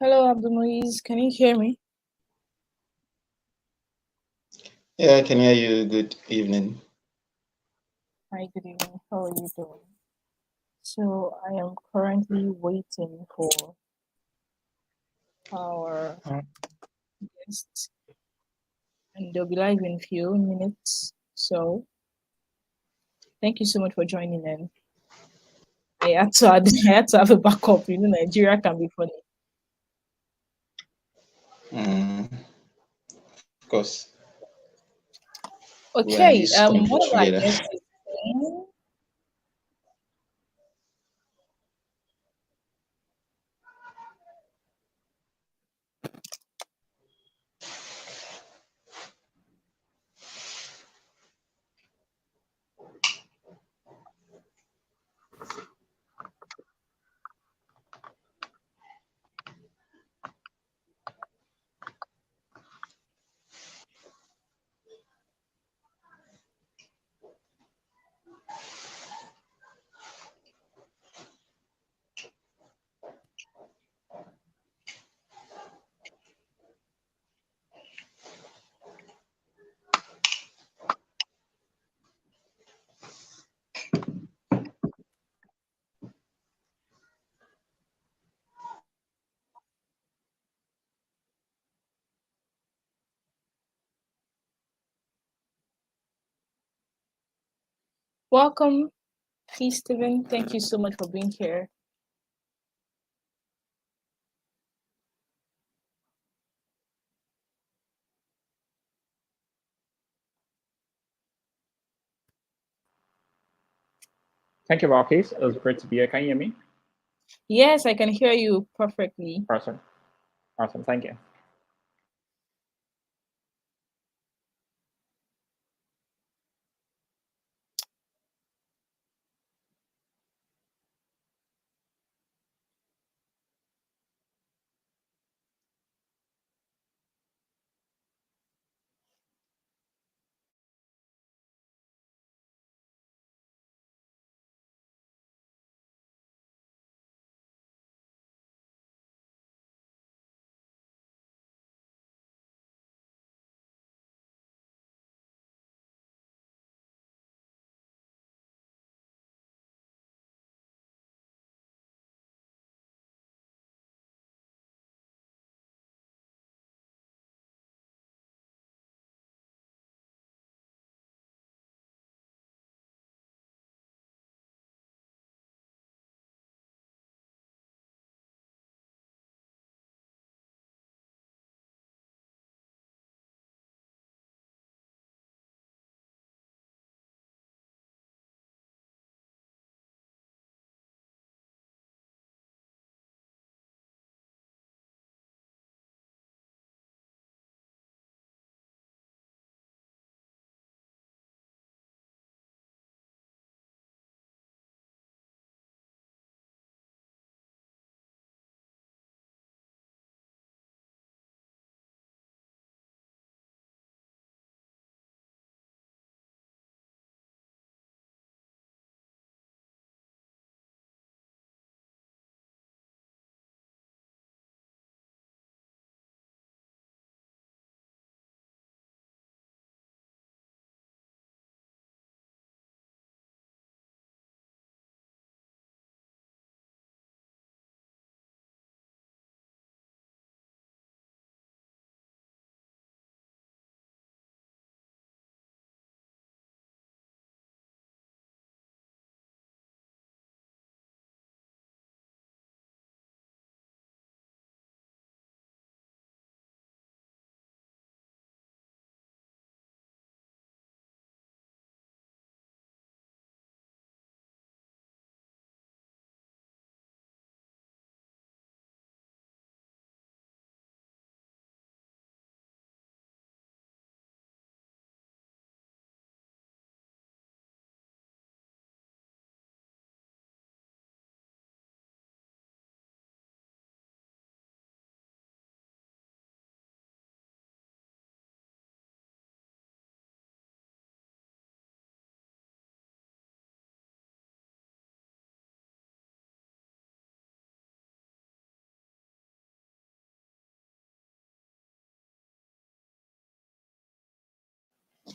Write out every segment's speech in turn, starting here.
Hello, Abdulmuiz. Can you hear me? Yeah, I can hear you. Good evening. Hi, good evening. How are you doing? So, I am currently waiting for our guests, and they'll be live in a few minutes. So, thank you so much for joining in. I had to have a backup. Nigeria can be funny. Of course, we're in Okay. this country One of our together. guests is saying, welcome, please, Stephen. Thank you so much for being here. Thank you, Marquis. It was great to be here. Can you hear me? Yes, I can hear you perfectly. Awesome. Awesome. Thank you.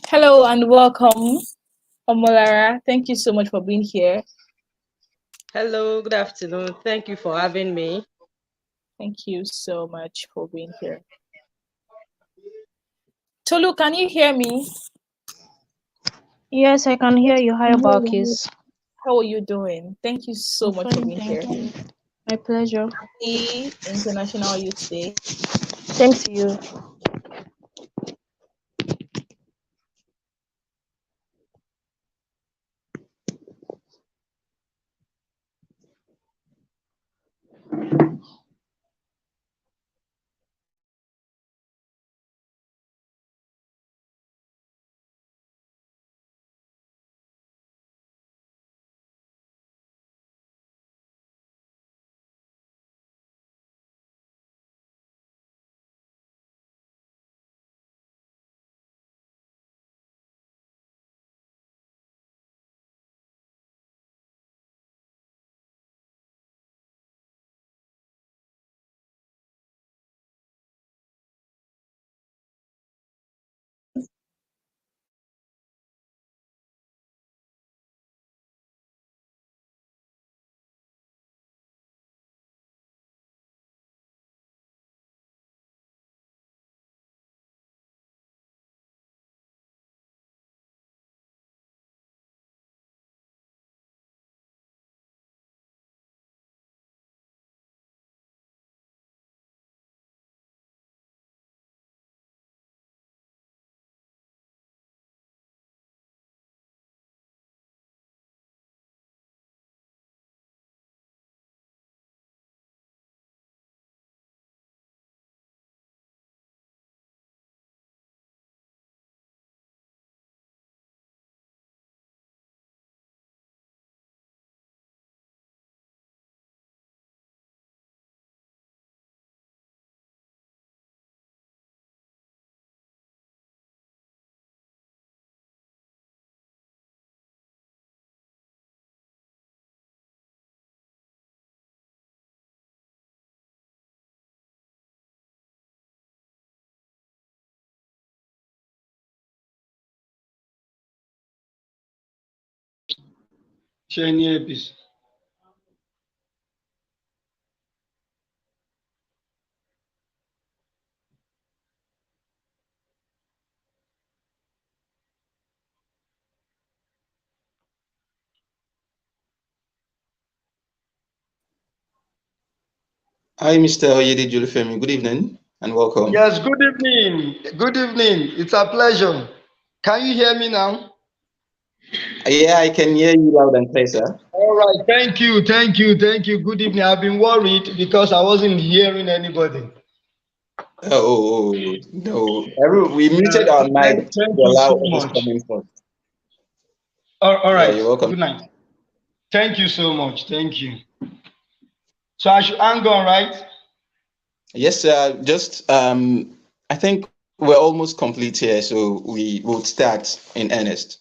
Hello and welcome, Omolara. Thank you so much for being here. Hello, good afternoon. Thank you for having me. Thank you so much for being here. Tolu, can you hear me? Yes, I can hear you. Hi, Balkis. How are you doing? Thank you so much for being here. You. My pleasure. Happy International Youth Day. Thanks to you. Please. Hi, Mr. Oyede Julufemi. Good evening and welcome. Yes, good evening. Good evening. It's a pleasure. Can you hear me now? Yeah, I can hear you loud and clear, sir. All right. Thank you. Thank you. Thank you. Good evening. I've been worried because I wasn't hearing anybody. No. We muted our mic Thank to you allow so others much. coming first. All Yeah, right. you're welcome. Good night. Thank you so much. Thank you. So I should hang on, right? Yes, sir. Just I think we're almost complete here, so we will start in earnest.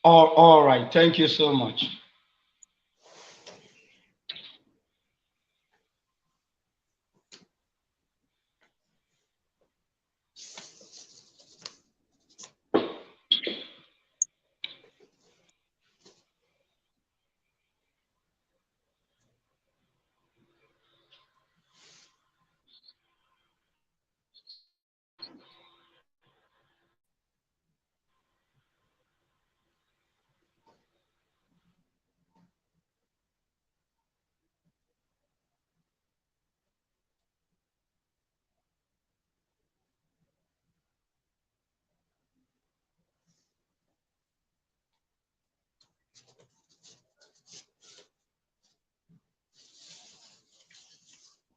All right. Thank you so much.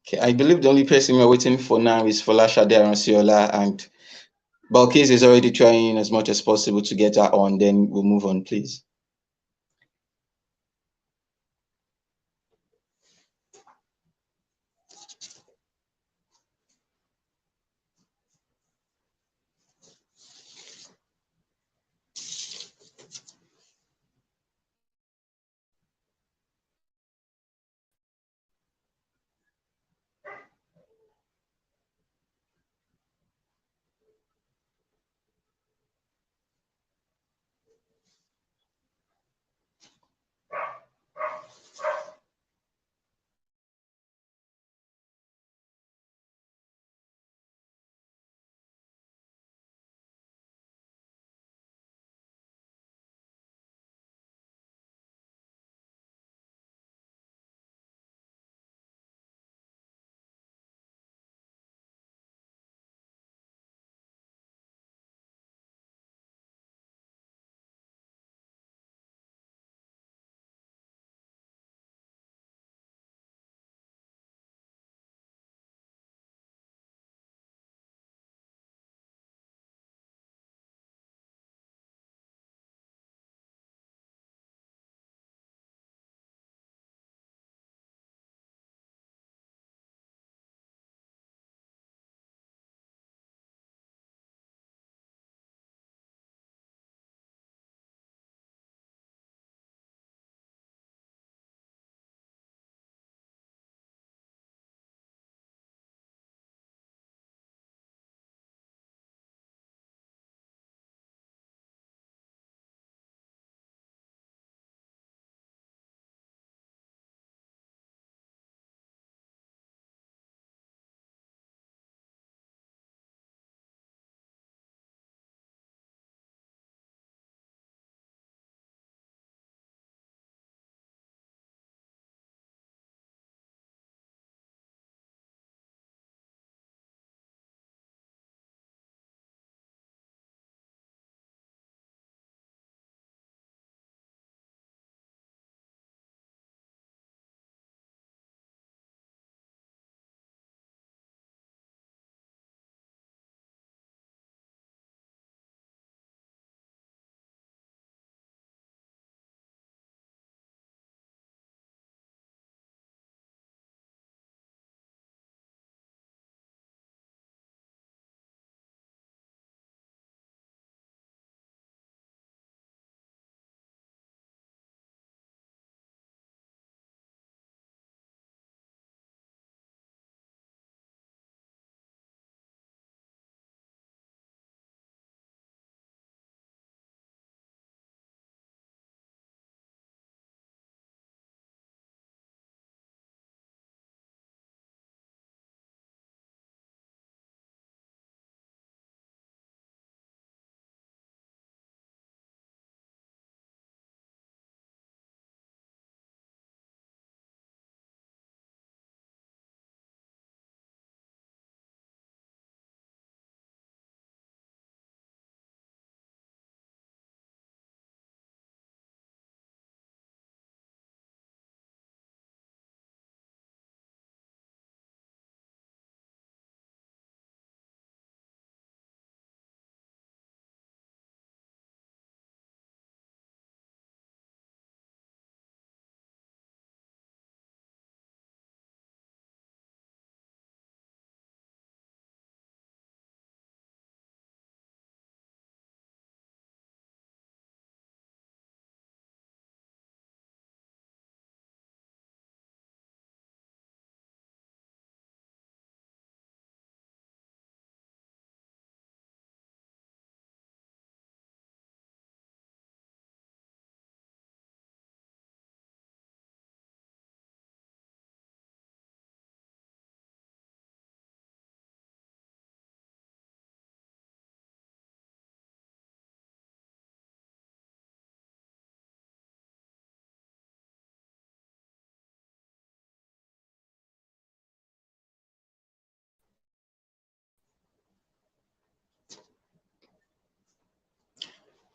Okay, I believe the only person we're waiting for now is Folashade Aransiola, and Balkis is already trying as much as possible to get her on. Then we'll move on, please.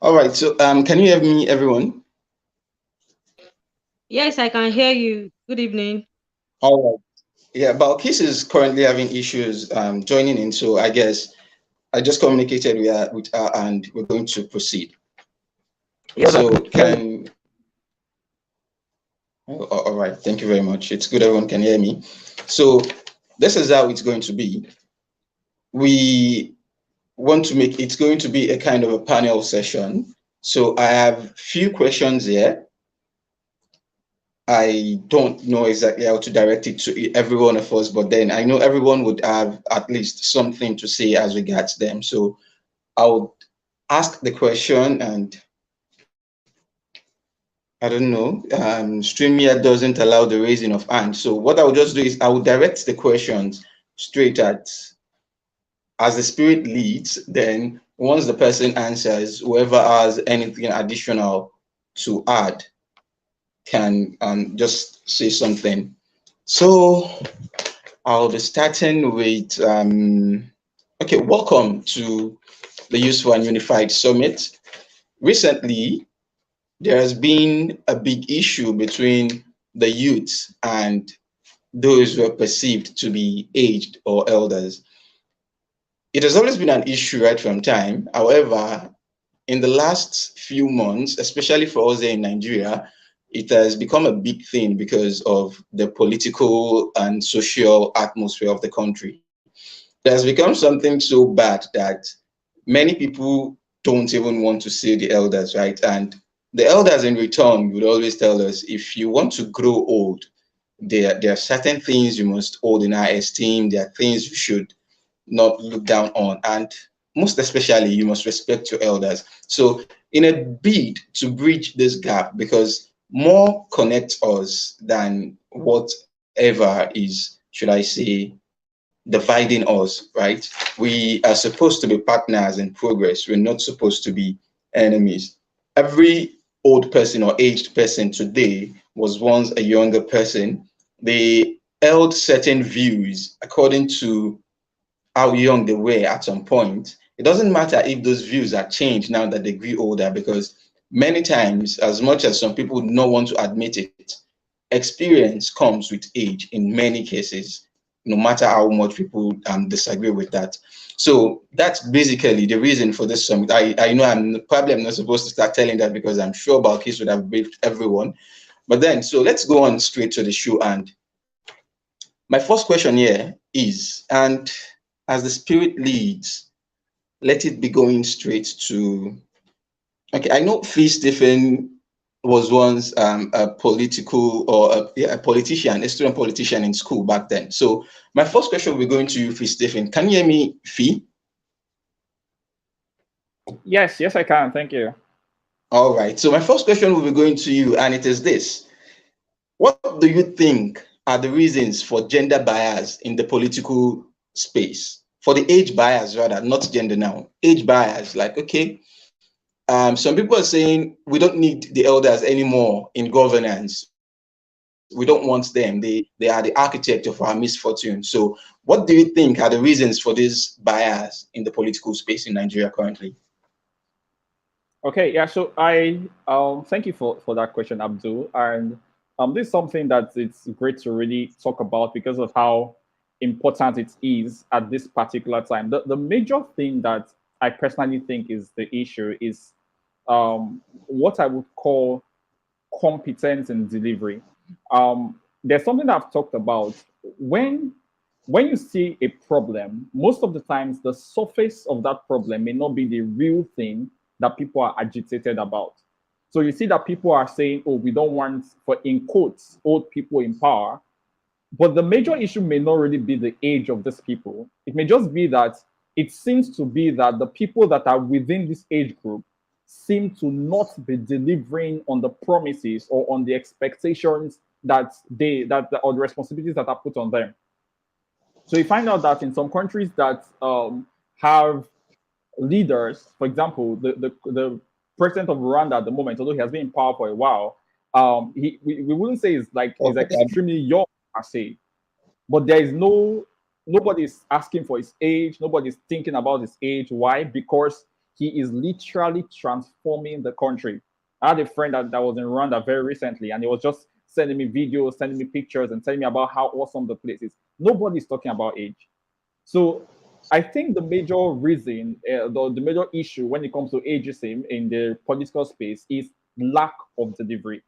All right. So can you hear me, everyone? Yes, I can hear you. Good evening. All right. Yeah, Balkis is currently having issues joining in, so I guess I just communicated with her and we're going to proceed. Yes, I So can hear you. can all right, thank you very much. It's good everyone can hear me. So this is how it's going to be. We want to make it's going to be a kind of a panel session. So I have few questions here. I don't know exactly how to direct it to every one of us, but then I know everyone would have at least something to say as regards them. So I'll ask the question and I don't know. StreamYard doesn't allow the raising of hands. So what I'll just do is I will direct the questions straight at as the spirit leads. Then once the person answers, whoever has anything additional to add can just say something. So I'll be starting with okay, welcome to the Useful and Unified Summit. Recently, there has been a big issue between the youth and those who are perceived to be aged or elders. It has always been an issue right from time. However, in the last few months, especially for us here in Nigeria, it has become a big thing because of the political and social atmosphere of the country. It has become something so bad that many people don't even want to see the elders, right? And the elders in return would always tell us if you want to grow old, there are certain things you must hold in high esteem, there are things you should not look down on, and most especially, you must respect your elders. So, in a bid to bridge this gap, because more connects us than whatever is, should I say, dividing us, right? We are supposed to be partners in progress. We're not supposed to be enemies. Every old person or aged person today was once a younger person. They held certain views according to how young they were at some point. It doesn't matter if those views are changed now that they grew older, because many times, as much as some people do not want to admit it, experience comes with age in many cases, no matter how much people disagree with that. So that's basically the reason for this summit. I know I'm not supposed to start telling that because I'm sure Balkis would have briefed everyone. But then, so let's go on straight to the show. And my first question here is, and as the spirit leads, let it be going straight to, okay, I know Fee Stephen was once a political or a politician, a student politician in school back then. So my first question will be going to you, Fee Stephen. Can you hear me, Fee? Yes, yes, I can. Thank you. All right. So my first question will be going to you, and it is this. What do you think are the reasons for gender bias in the political space? For the age bias, rather, not gender now. Age bias, like, okay, some people are saying we don't need the elders anymore in governance. We don't want them. They are the architect of our misfortune. So what do you think are the reasons for this bias in the political space in Nigeria currently? Okay, yeah. So I thank you for that question, Abdul. And this is something that it's great to really talk about because of how important it is at this particular time. The major thing that I personally think is the issue is what I would call competence in delivery. There's something that I've talked about when when you see a problem, most of the times the surface of that problem may not be the real thing that people are agitated about. So you see that people are saying, "Oh, we don't want, for in quotes, old people in power." But the major issue may not really be the age of these people. It may just be that it seems to be that the people that are within this age group seem to not be delivering on the promises or on the expectations that or the responsibilities that are put on them. So you find out that in some countries that have leaders, for example, the president of Rwanda at the moment, although he has been in power for a while, we wouldn't say he's like extremely young per se, but there is nobody's asking for his age, nobody's thinking about his age. Why? Because he is literally transforming the country. I had a friend that was in Rwanda very recently, and he was just sending me videos, sending me pictures, and telling me about how awesome the place is. Nobody's talking about age. So I think the major reason, the major issue when it comes to ageism in the political space is lack of delivery.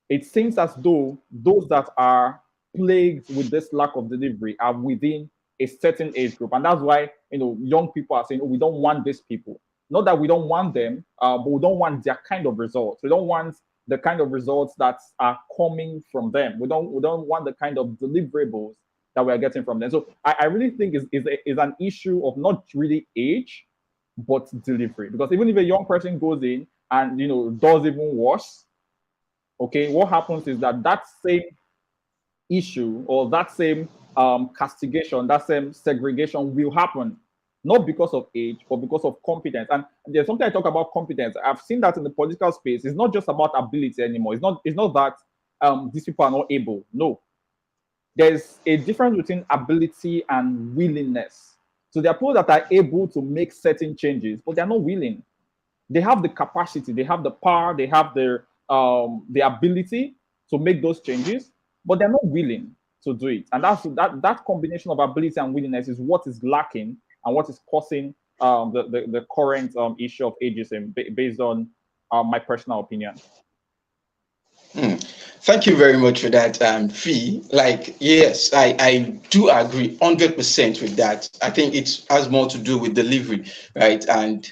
It seems as though those that are plagued with this lack of delivery are within a certain age group, and that's why young people are saying, "Oh, we don't want these people." Not that we don't want them, but we don't want their kind of results. We don't want the kind of results that are coming from them. We don't want the kind of deliverables that we are getting from them. So I really think is an issue of not really age, but delivery. Because even if a young person goes in and does even worse, okay, what happens is that same issue or that same castigation, that same segregation will happen, not because of age, but because of competence. And there's something I talk about competence. I've seen that in the political space. It's not just about ability anymore. It's not that these people are not able. No, there's a difference between ability and willingness. So there are people that are able to make certain changes, but they're not willing. They have the capacity, they have the power, they have the ability to make those changes, but they're not willing to do it. And that combination of ability and willingness is what is lacking and what is causing the current issue of ageism, based on my personal opinion. Thank you very much for that, Fee. Like, yes, I do agree 100% with that. I think it has more to do with delivery, right? And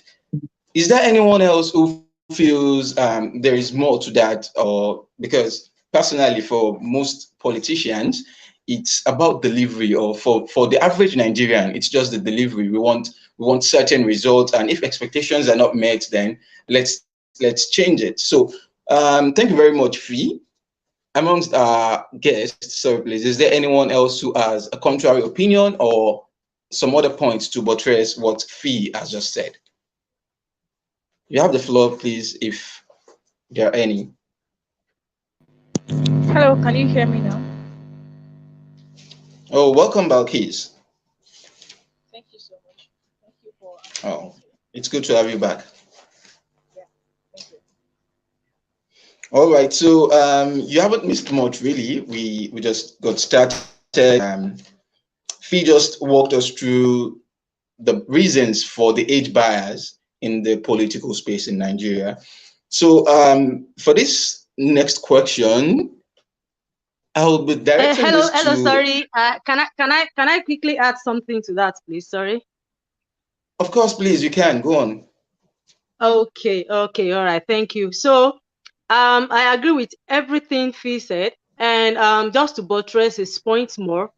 is there anyone else who feels there is more to that? Or because personally, for most politicians, it's about delivery, or for the average Nigerian, it's just the delivery. We want certain results, and if expectations are not met, then let's change it. So thank you very much, Fee. Amongst our guests, sorry, please, is there anyone else who has a contrary opinion or some other points to buttress what Fee has just said? You have the floor, please, if there are any. Hello, can you hear me now? Oh, welcome, Balkis. Thank you so much. Thank you for. Oh, it's good to have you back. Yeah, thank you. All right, so you haven't missed much, really. We just got started. Fee just walked us through the reasons for the age bias in the political space in Nigeria. So for this next question, I'll be directing hello, this to. sorry. Can I quickly add something to that, please? Sorry. Of course, please, you can go on. Okay, all right, thank you. So I agree with everything Fee said, and just to buttress his points more,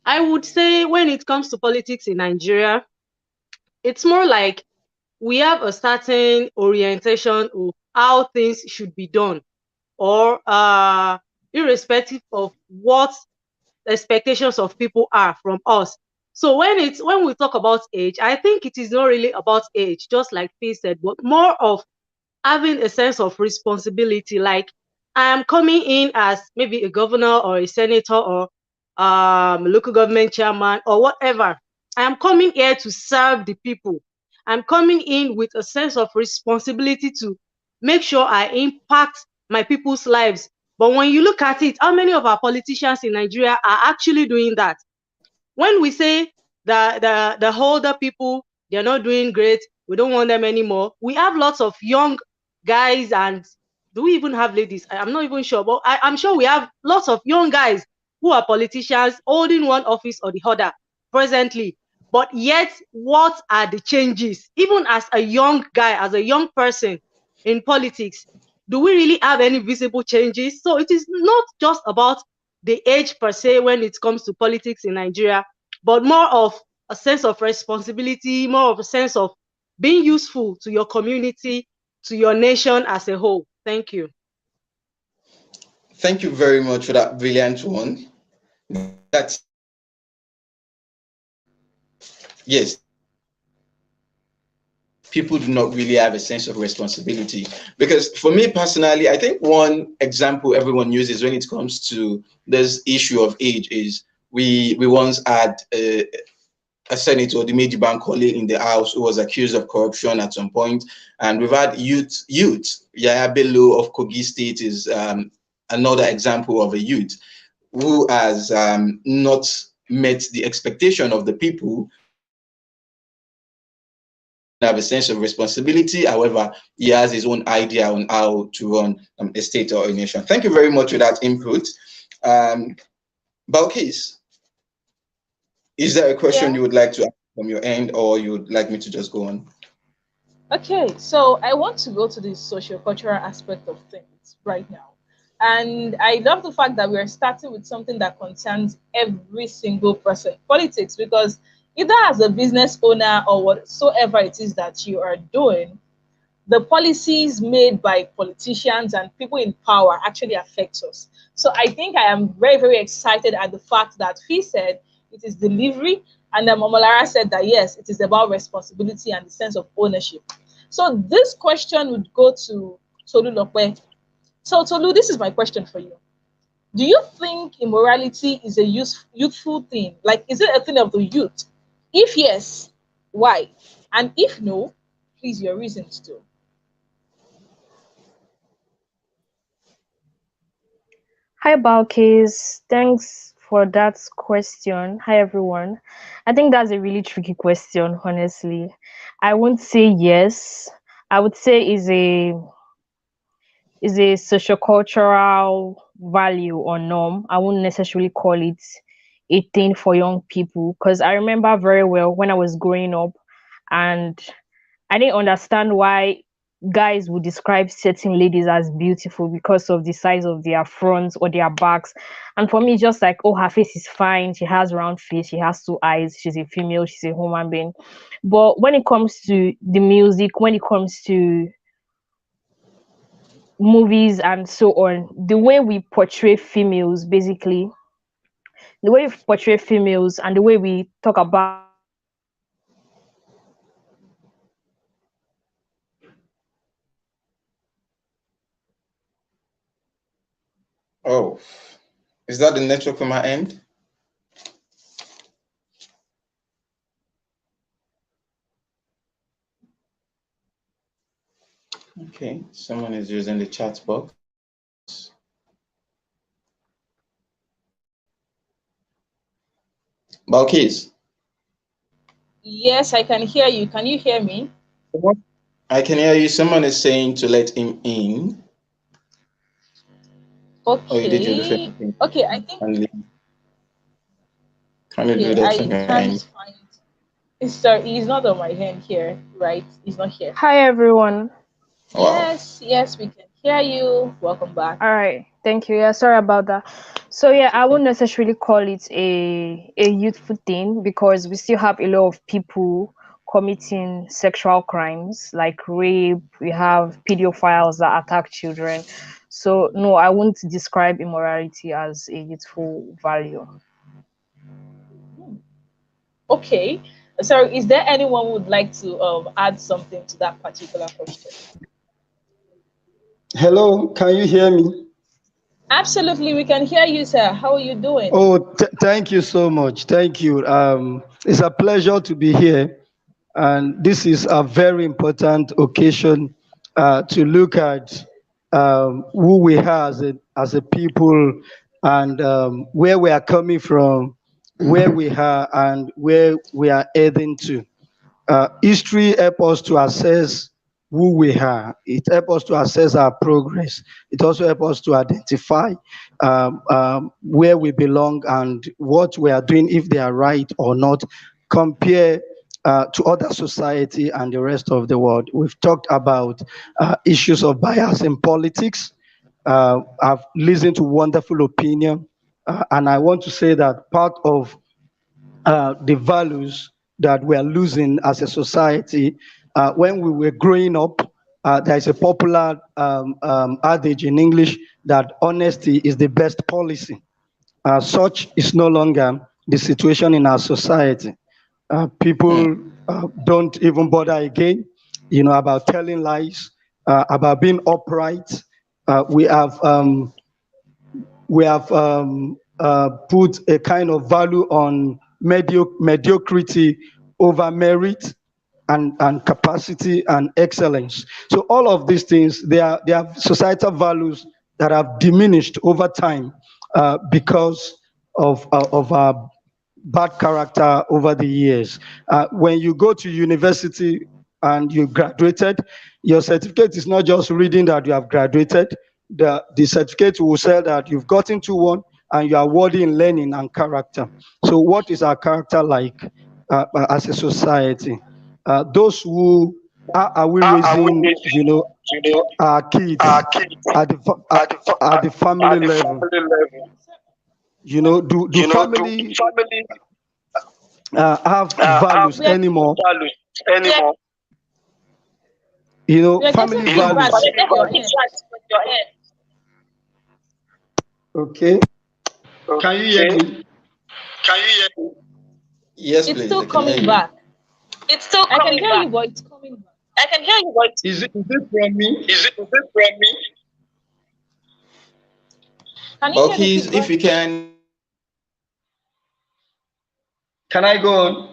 I would say when it comes to politics in Nigeria, it's more like we have a certain orientation of how things should be done, or irrespective of what expectations of people are from us. So when we talk about age, I think it is not really about age, just like Fee said, but more of having a sense of responsibility. Like, I am coming in as maybe a governor or a senator or local government chairman or whatever. I am coming here to serve the people. I'm coming in with a sense of responsibility to make sure I impact my people's lives. But when you look at it, how many of our politicians in Nigeria are actually doing that? When we say the older people, they're not doing great, we don't want them anymore, we have lots of young guys, and do we even have ladies? I'm not even sure, but I'm sure we have lots of young guys who are politicians holding one office or the other presently. But yet, what are the changes? Even as a young guy, as a young person in politics, do we really have any visible changes? So it is not just about the age per se when it comes to politics in Nigeria, but more of a sense of responsibility, more of a sense of being useful to your community, to your nation as a whole. Thank you. Thank you very much for that brilliant one. That's, yes, people do not really have a sense of responsibility. Because for me personally, I think one example everyone uses when it comes to this issue of age is we once had a senator, the Meji Bankole in the House, who was accused of corruption at some point. And we've had youth. Yaya Bello of Kogi State is another example of a youth who has not met the expectation of the people, have a sense of responsibility. However, he has his own idea on how to run a state or a nation. Thank you very much for that input. Balkis, is there a question Yeah. you would like to ask from your end, or you would like me to just go on? Okay, so I want to go to the socio-cultural aspect of things right now. And I love the fact that we are starting with something that concerns every single person, politics, because either as a business owner or whatsoever it is that you are doing, the policies made by politicians and people in power actually affects us. So I think I am very, very excited at the fact that Fee said it is delivery, and then Momolara said that yes, it is about responsibility and the sense of ownership. So this question would go to Tolu Lokwe. So Tolu, this is my question for you. Do you think immorality is a youthful thing? Like, is it a thing of the youth? If yes, why? And if no, please your reasons too. Hi, Balkis. Thanks for that question. Hi, everyone. I think that's a really tricky question, honestly. I won't say yes. I would say is a sociocultural value or norm. I wouldn't necessarily call it a thing for young people because I remember very well when I was growing up and I didn't understand why guys would describe certain ladies as beautiful because of the size of their fronts or their backs. And for me, it's just like, oh, her face is fine. She has round face. She has two eyes. She's a female. She's a human being. But when it comes to the music, when it comes to movies and so on, the way we portray females, basically, the way we portray females and the way we talk about Oh, is that the network on my end? Okay, someone is using the chat box. Balkis, Yes, I can hear you. Can you hear me? I can hear you. Someone is saying to let him in. Or did you Okay. refresh? Okay, I think Can you do okay, that I from your can't end? find sorry, he's not on my hand here, right? He's not here. hi everyone. Wow. Yes, we can hear you. Welcome back. All right, thank you. Yeah, sorry about that. So yeah, It's I okay. wouldn't necessarily call it a youthful thing because we still have a lot of people committing sexual crimes like rape. We have pedophiles that attack children. So no, I wouldn't describe immorality as a youthful value. Okay. So is there anyone who would like to add something to that particular question? Hello, can you hear me? Absolutely, we can hear you, sir. How are you doing? Oh, thank you so much. Thank you. It's a pleasure to be here. And this is a very important occasion to look at who we are as a people and where we are coming from, where we are, and where we are heading to. History helps us to assess who we are. It helps us to assess our progress. It also helps us to identify where we belong and what we are doing, if they are right or not, compare to other society and the rest of the world. We've talked about issues of bias in politics. I've listened to wonderful opinion, and I want to say that part of the values that we are losing as a society. When we were growing up, there is a popular adage in English that honesty is the best policy. Such is no longer the situation in our society. People don't even bother again, about telling lies, about being upright. We have put a kind of value on mediocrity over merit, and capacity and excellence. So all of these things, they are societal values that have diminished over time because of our bad character over the years. When you go to university and you graduated, your certificate is not just reading that you have graduated. The certificate will say that you've gotten to one and you are worthy in learning and character. So, what is our character like as a society? Those who are we Are we raising, raising, our kids our kids at the at the, at the family at the level? family level? Do Do family family have have values We are, anymore? values anymore? we are Family getting feedback. values. Check your end. Okay. Can you hear Okay. me? Can you hear me? Yes, It's please. still I can hear coming you. back. It's still I can coming hear you, back. but it's coming back. I can hear you, but Is it from me? is it from me? Can you hear the Okay, if feedback? you can. Can I go on?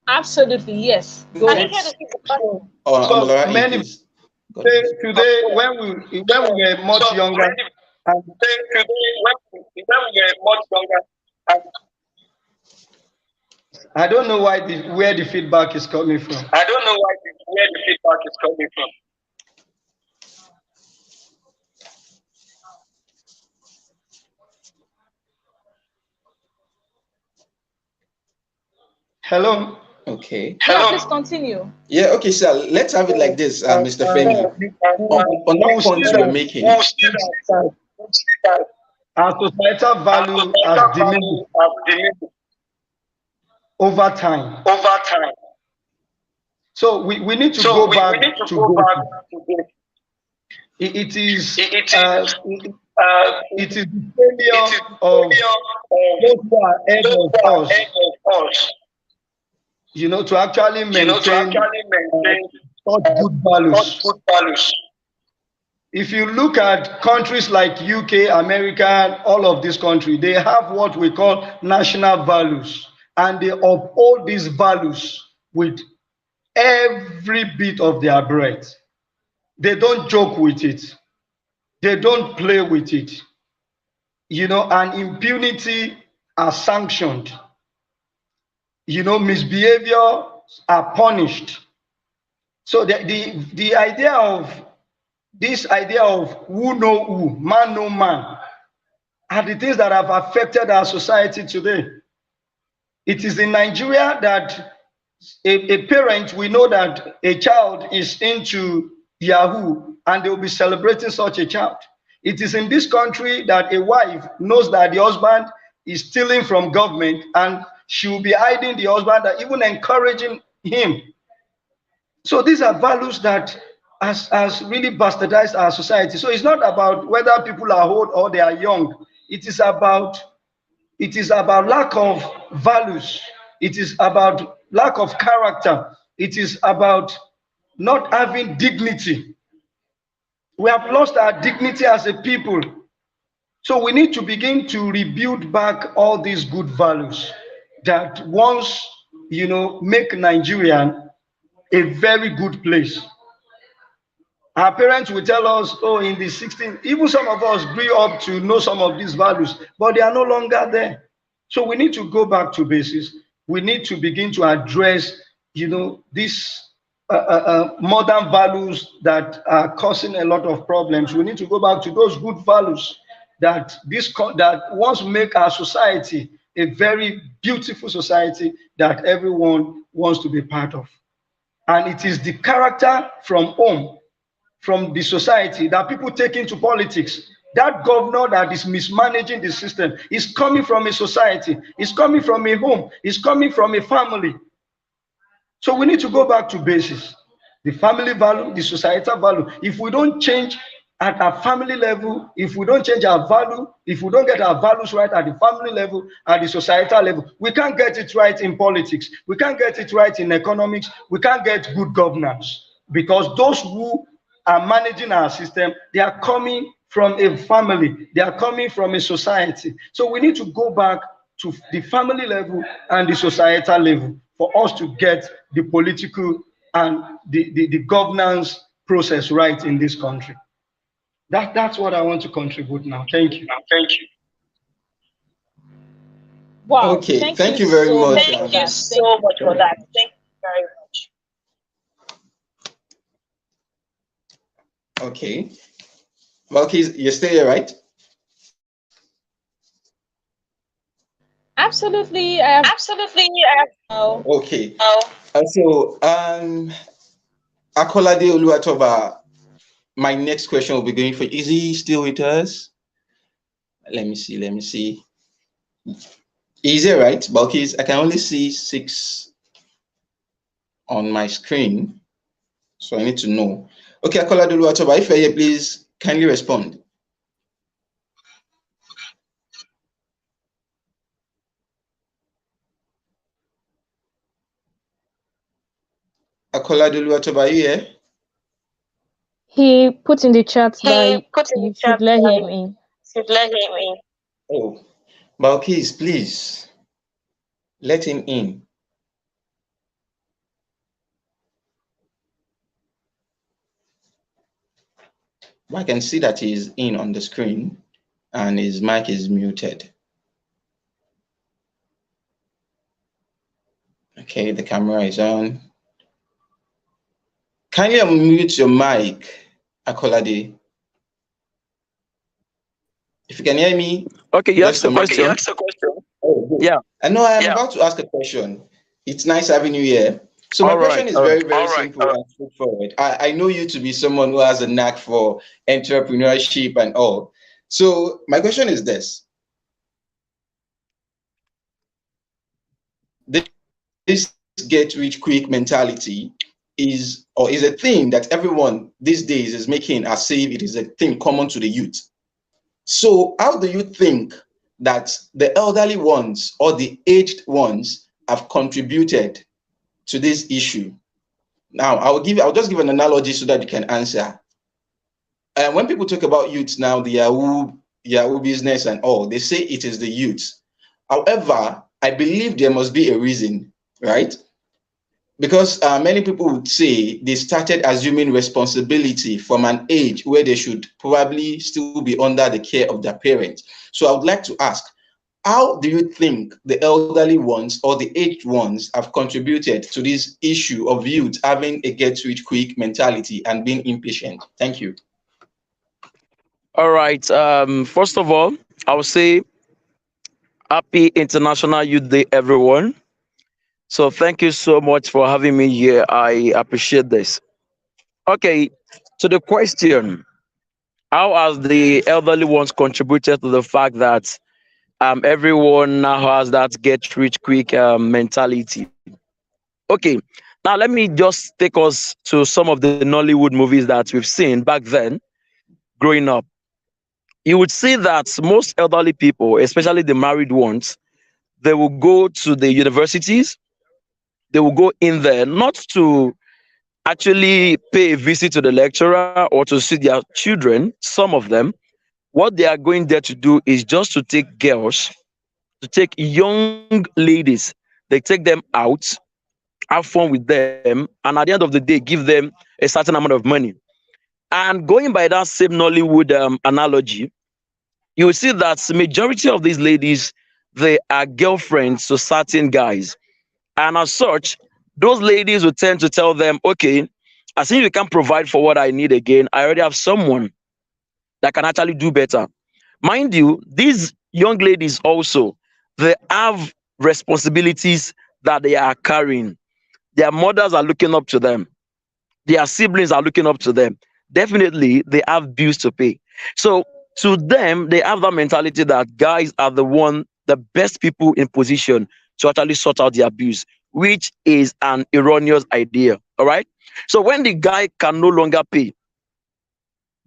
Absolutely, yes. Go Can you on. hear the feedback? I'm So Laura, many please. Go ahead, please. today when we were much So younger, many and today when we were much younger, and I don't know where the feedback is coming from. I don't know where the feedback is coming from. Hello. Okay. Yeah, Hello. please continue. Yeah, okay, sir. Let's have it like this, Mr. Femi. On that We'll see point you were that making, our societal Our value has societal diminished value have diminished over time. over time. So we need to So go we need back to to go back basics. to this. It is It uh, is it it it is the failure is of failure those who are of ahead those of who are us, ahead of us, to actually to maintain actually maintain such good such values. good values. If you look at countries like UK, America, all of these countries, they have what we call national values, and they uphold these values with every bit of their breath. They don't joke with it. They don't play with it. And impunity are sanctioned. Misbehavior are punished. So the idea of this idea of who know who, man know man, are the things that have affected our society today. It is in Nigeria that a parent, we know that a child is into Yahoo and they will be celebrating such a child. It is in this country that a wife knows that the husband is stealing from government and she will be hiding the husband and even encouraging him. So these are values that has really bastardized our society. So it's not about whether people are old or they are young. It is about lack of values. It is about lack of character. It is about not having dignity. We have lost our dignity as a people. So we need to begin to rebuild back all these good values that once, make Nigeria a very good place. Our parents will tell us, oh, in the 16, even some of us grew up to know some of these values, but they are no longer there. So we need to go back to basics. We need to begin to address, these modern values that are causing a lot of problems. We need to go back to those good values that once make our society a very beautiful society that everyone wants to be part of. And it is the character from home, from the society, that people take into politics. That governor that is mismanaging the system is coming from a society, is coming from a home, is coming from a family. So we need to go back to basis. The family value, the societal value. If we don't change at a family level, if we don't change our value, if we don't get our values right at the family level, at the societal level, we can't get it right in politics. We can't get it right in economics. We can't get good governance, because those who are managing our system, they are coming from a family. They are coming from a society. So we need to go back to the family level and the societal level for us to get the political and the governance process right in this country. That's what I want to contribute now. Thank you. Thank you. Wow, Okay, thank thank you you very so much. much Thank for you that. Thank so you. much for that. Thank you very much. Okay. Malky, you're still here, right? Absolutely, I have Absolutely. now. Okay. Oh, Akolade Oluwatoba, my next question will be going for, is he still with us? Let me see. Is it right? Balkis, I can only see 6 on my screen, so I need to know. Okay, Akolade Oluwatoba, if you're here, please kindly respond. Akolade Oluwatoba, are you here? He put in the chat he that put in the you should chat let that him in. should let him in. Oh, Balkis, please let him in. I can see that he's in on the screen and his mic is muted. Okay, the camera is on. Kindly unmute your mic, Akolade. If you can hear me, Okay, you just asked a unmute. Okay, you question. asked a question. Oh, good. Yeah. I know I am Yeah. about to ask a question. It's nice having you here. So my All right. question is All right. very simple and straightforward. I know you to be someone who has a knack for entrepreneurship and all. So my question is this. This get rich quick mentality is a thing that everyone these days is making as if it is a thing common to the youth. So how do you think that the elderly ones or the aged ones have contributed to this issue? Now, I'll just give an analogy so that you can answer. When people talk about youth now, the Yahoo business and all, they say it is the youth. However, I believe there must be a reason, right? Because many people would say they started assuming responsibility from an age where they should probably still be under the care of their parents. So I would like to ask, how do you think the elderly ones or the aged ones have contributed to this issue of youth having a get rich quick mentality and being impatient? Thank you. All right. First of all, I would say happy International Youth Day, everyone. So thank you so much for having me here. I appreciate this. Okay. To the question, how has the elderly ones contributed to the fact that everyone now has that get rich quick mentality? Okay. Now let me just take us to some of the Nollywood movies that we've seen back then growing up. You would see that most elderly people, especially the married ones, they will go to the universities. They will go in there not to actually pay a visit to the lecturer or to see their children. Some of them, what they are going there to do is just to take girls, to take young ladies. They take them out, have fun with them, and at the end of the day, give them a certain amount of money. And going by that same Nollywood analogy, you will see that the majority of these ladies, they are girlfriends to certain guys. And as such, those ladies will tend to tell them, okay, as if you can't provide for what I need again, I already have someone that can actually do better. Mind you, these young ladies also, they have responsibilities that they are carrying. Their mothers are looking up to them. Their siblings are looking up to them. Definitely, they have bills to pay. So to them, they have that mentality that guys are the best people in position to actually sort out their bills, which is an erroneous idea. All right. So when the guy can no longer pay,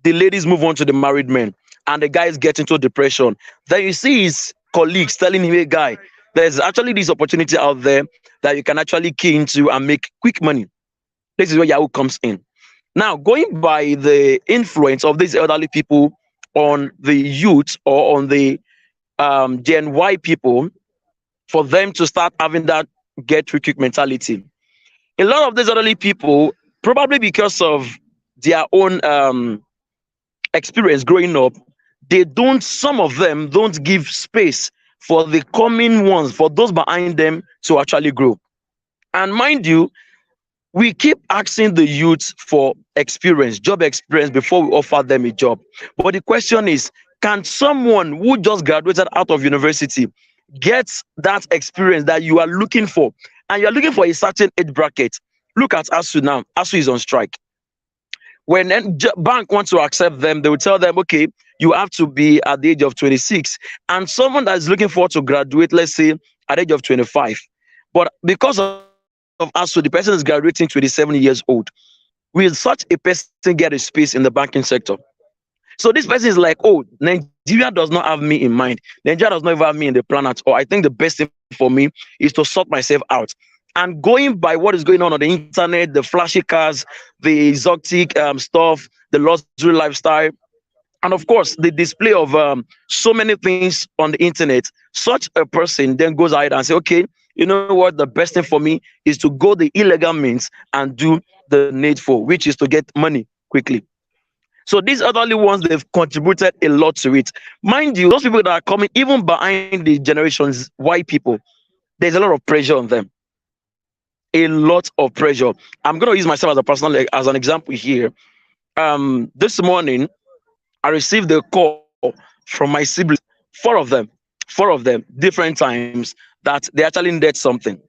the ladies move on to the married men, and the guys get into depression. Then you see his colleagues telling him, "Hey, guy, there's actually this opportunity out there that you can actually key into and make quick money." This is where Yahoo comes in. Now, going by the influence of these elderly people on the youth or on the Gen Y people, for them to start having that get rich quick mentality. A lot of these elderly people, probably because of their own experience growing up, they don't, some of them don't give space for the coming ones, for those behind them to actually grow. And mind you, we keep asking the youth for experience, job experience, before we offer them a job. But the question is, can someone who just graduated out of university get that experience that you are looking for? And you're looking for a certain age bracket. Look at ASU now. ASU is on strike. When bank wants to accept them, they will tell them, okay, you have to be at the age of 26. And someone that is looking forward to graduate, let's say at the age of 25. But because of ASU, the person is graduating 27 years old. Will such a person get a space in the banking sector? So this person is like, oh, Nigeria does not have me in mind. Nigeria does not even have me in the plan at all. I think the best thing for me is to sort myself out. And going by what is going on the internet, the flashy cars, the exotic stuff, the luxury lifestyle, and of course the display of so many things on the internet, such a person then goes ahead and say, okay, you know what, the best thing for me is to go the illegal means and do the needful, which is to get money quickly. So these elderly ones, they've contributed a lot to it. Mind you, those people that are coming even behind the generations, white people, there's a lot of pressure on them. A lot of pressure. I'm going to use myself as a personal, as an example here. This morning, I received a call from my siblings, four of them, different times, that they actually needed something.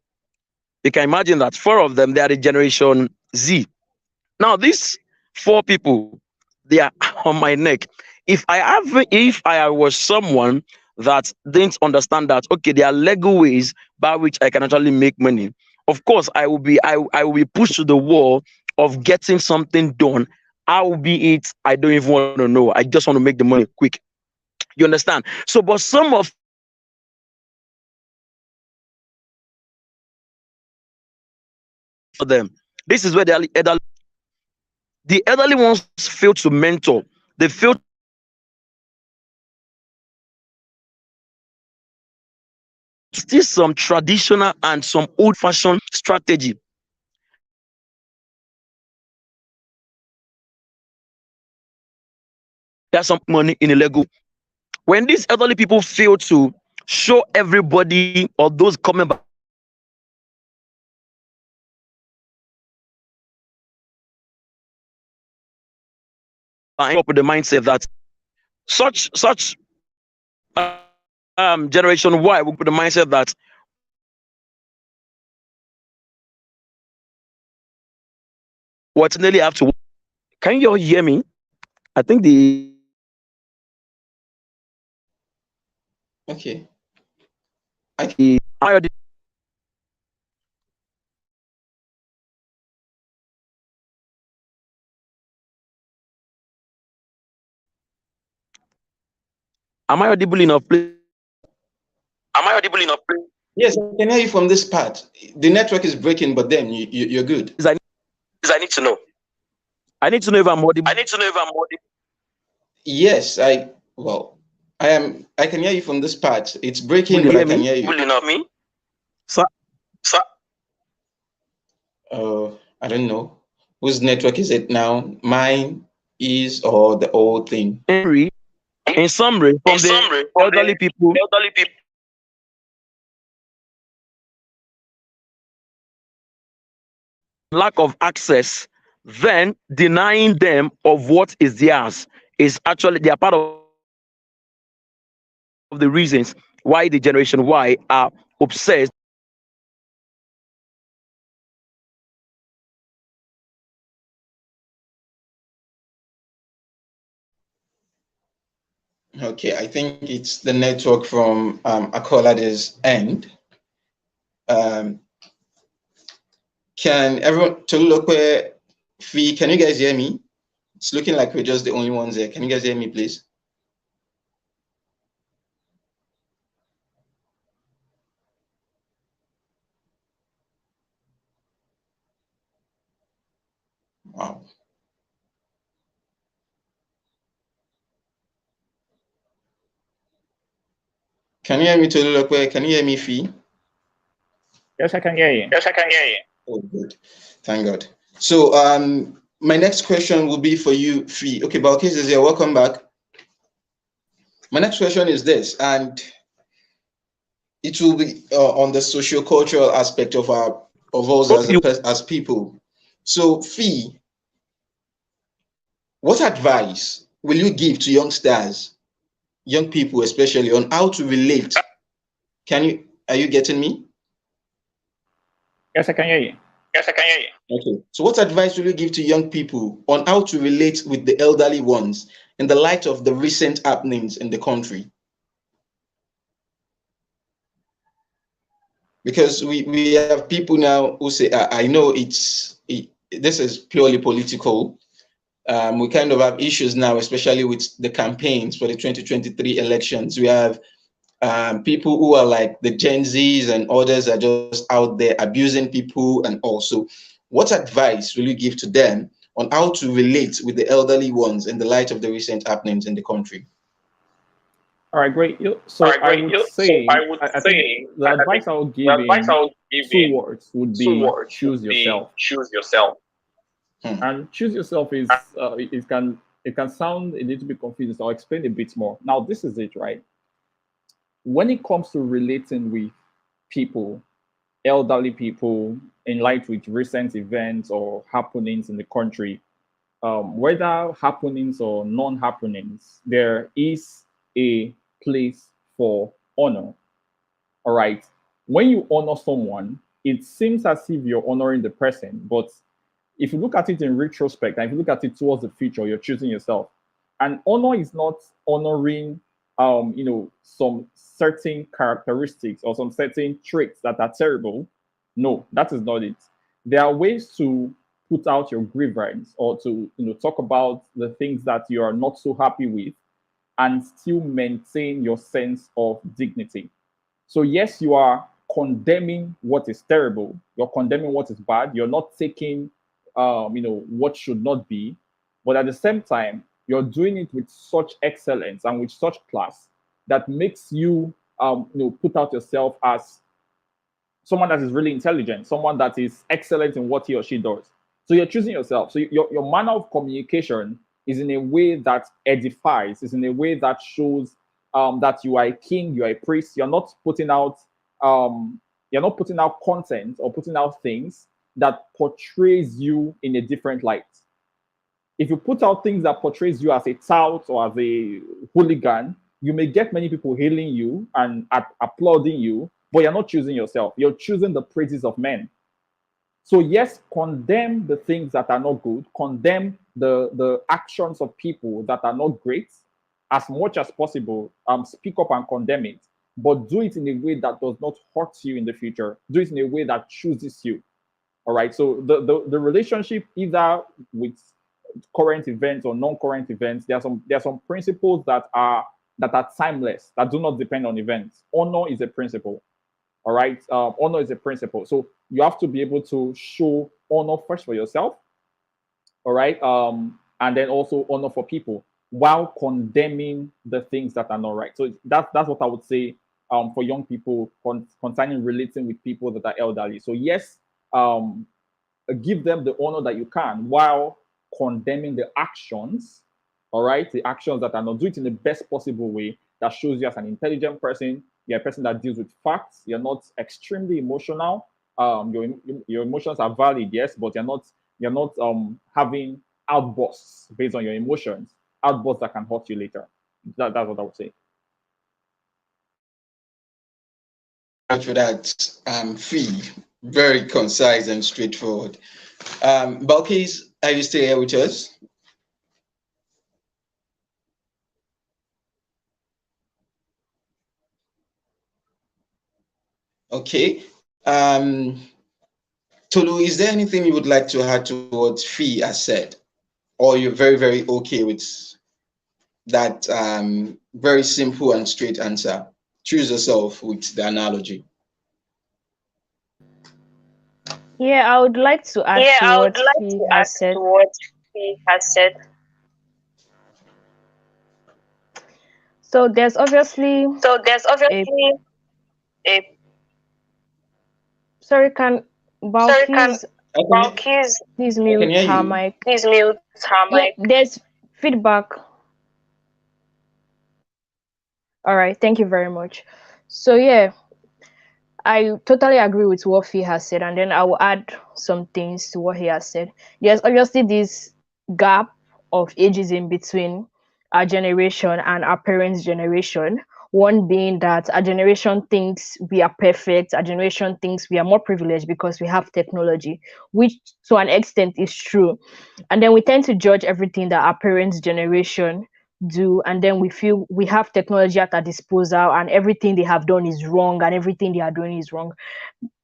You can imagine that four of them, they are the generation Z. Now, these four people, they are on my neck. If I was someone that didn't understand that, okay, there are legal ways by which I can actually make money, of course, I will be pushed to the wall of getting something done. How be it, I don't even want to know. I just want to make the money quick. You understand? So, but some of for them, this is where the elderly ones fail to mentor. They fail still some traditional and some old-fashioned strategy. There's some money in a Lego. When these elderly people fail to show everybody or those coming back up with the mindset that such generation Y will put the mindset that what nearly have to. Can you all hear me? I think the Okay. Am I audible enough, please? Am I audible enough? Yes, I can hear you from this part. The network is breaking, but then you're good. I need to know. I need to know if I'm audible. I need to know if I'm audible. Yes, I can hear you from this part. It's breaking, Will you but I hear can me? hear you. Will you not me? Sir, Sir, I don't know. Whose network is it now? Mine is, or the old thing? Henry, in summary, from the elderly people, lack of access, then denying them of what is theirs is actually, they are part of the reasons why the generation Y are obsessed. Okay, I think it's the network from Akoladi's end. Can everyone, Tolulokwe, Fee, can you guys hear me? It's looking like we're just the only ones there. Can you guys hear me, please? Wow. Can you hear me, Tolulokwe? Can you hear me, Fee? Yes, I can hear you. Yes, I can hear you. Oh, good. Thank God. So my next question will be for you, Fee. Okay, Balkis is here. Welcome back. My next question is this, and it will be on the socio-cultural aspect of us as people. So, Fee, what advice will you give to youngsters, young people especially, on how to relate? Are you getting me? Yes, I can hear you. Yes, I can hear you. Okay. So, what advice will you give to young people on how to relate with the elderly ones in the light of the recent happenings in the country? Because we have people now who say, I know this is purely political. We kind of have issues now, especially with the campaigns for the 2023 elections. We have people who are like the Gen Zs and others are just out there abusing people. And also, what advice will you give to them on how to relate with the elderly ones in the light of the recent happenings in the country? All right, great. All So right, I great. would So I say, would I think say, the I advice think I would the give advice I in would give two in words would two be words choose would be yourself. choose yourself. And choose yourself is it can sound a little bit confusing. So I'll explain a bit more. Now, this is it, right? When it comes to relating with people, elderly people, in light with recent events or happenings in the country, whether happenings or non-happenings, there is a place for honor. All right. When you honor someone, it seems as if you're honoring the person, but if you look at it in retrospect and if you look at it towards the future, you're choosing yourself. And honor is not honoring some certain characteristics or some certain traits that are terrible. No, that is not it. There are ways to put out your grievance or to talk about the things that you are not so happy with and still maintain your sense of dignity. So, yes, you are condemning what is terrible, you're condemning what is bad, you're not taking what should not be, but at the same time, you're doing it with such excellence and with such class that makes you put out yourself as someone that is really intelligent, someone that is excellent in what he or she does. So you're choosing yourself. So your manner of communication is in a way that edifies, is in a way that shows that you are a king, you are a priest. Um, you're not putting out content or putting out things that portrays you in a different light. If you put out things that portrays you as a tout or as a hooligan, you may get many people hailing you and applauding you, but you're not choosing yourself. You're choosing the praises of men. So yes, condemn the things that are not good, condemn the actions of people that are not great as much as possible. Speak up and condemn it, but do it in a way that does not hurt you in the future. Do it in a way that chooses you. All right. So the relationship either with current events or non-current events, there are some principles that are timeless, that do not depend on events. Honor is a principle. All right. Honor is a principle. So you have to be able to show honor first for yourself. All right. And then also honor for people while condemning the things that are not right. So that's what I would say for young people concerning relating with people that are elderly. So yes, um, give them the honor that you can while condemning the actions, all right? The actions that are not. Do it in the best possible way that shows you as an intelligent person. You're a person that deals with facts. You're not extremely emotional. Your emotions are valid, yes, but you're not having outbursts based on your emotions, outbursts that can hurt you later. That's what I would say. Much for that, Fee. Very concise and straightforward. Balkis, are you still here with us? Okay. Tolu, is there anything you would like to add to what Fee has said? Or you're very, very okay with that very simple and straight answer? Choose yourself with the analogy. Yeah, I would like to add Yeah, to I would what like he to add has said. to what he has said. So there's obviously So there's a obviously a Sorry, can Sorry, can Balkis Balkis please I can mute hear her you. mic? please mute her Yeah, mic? there's feedback. All right, thank you very much. So yeah, I totally agree with what Fee has said, and then I will add some things to what he has said. There's obviously this gap of ageism between our generation and our parents' generation. One being that our generation thinks we are perfect, our generation thinks we are more privileged because we have technology, which to an extent is true. And then we tend to judge everything that our parents' generation do, and then we feel we have technology at our disposal and everything they have done is wrong and everything they are doing is wrong.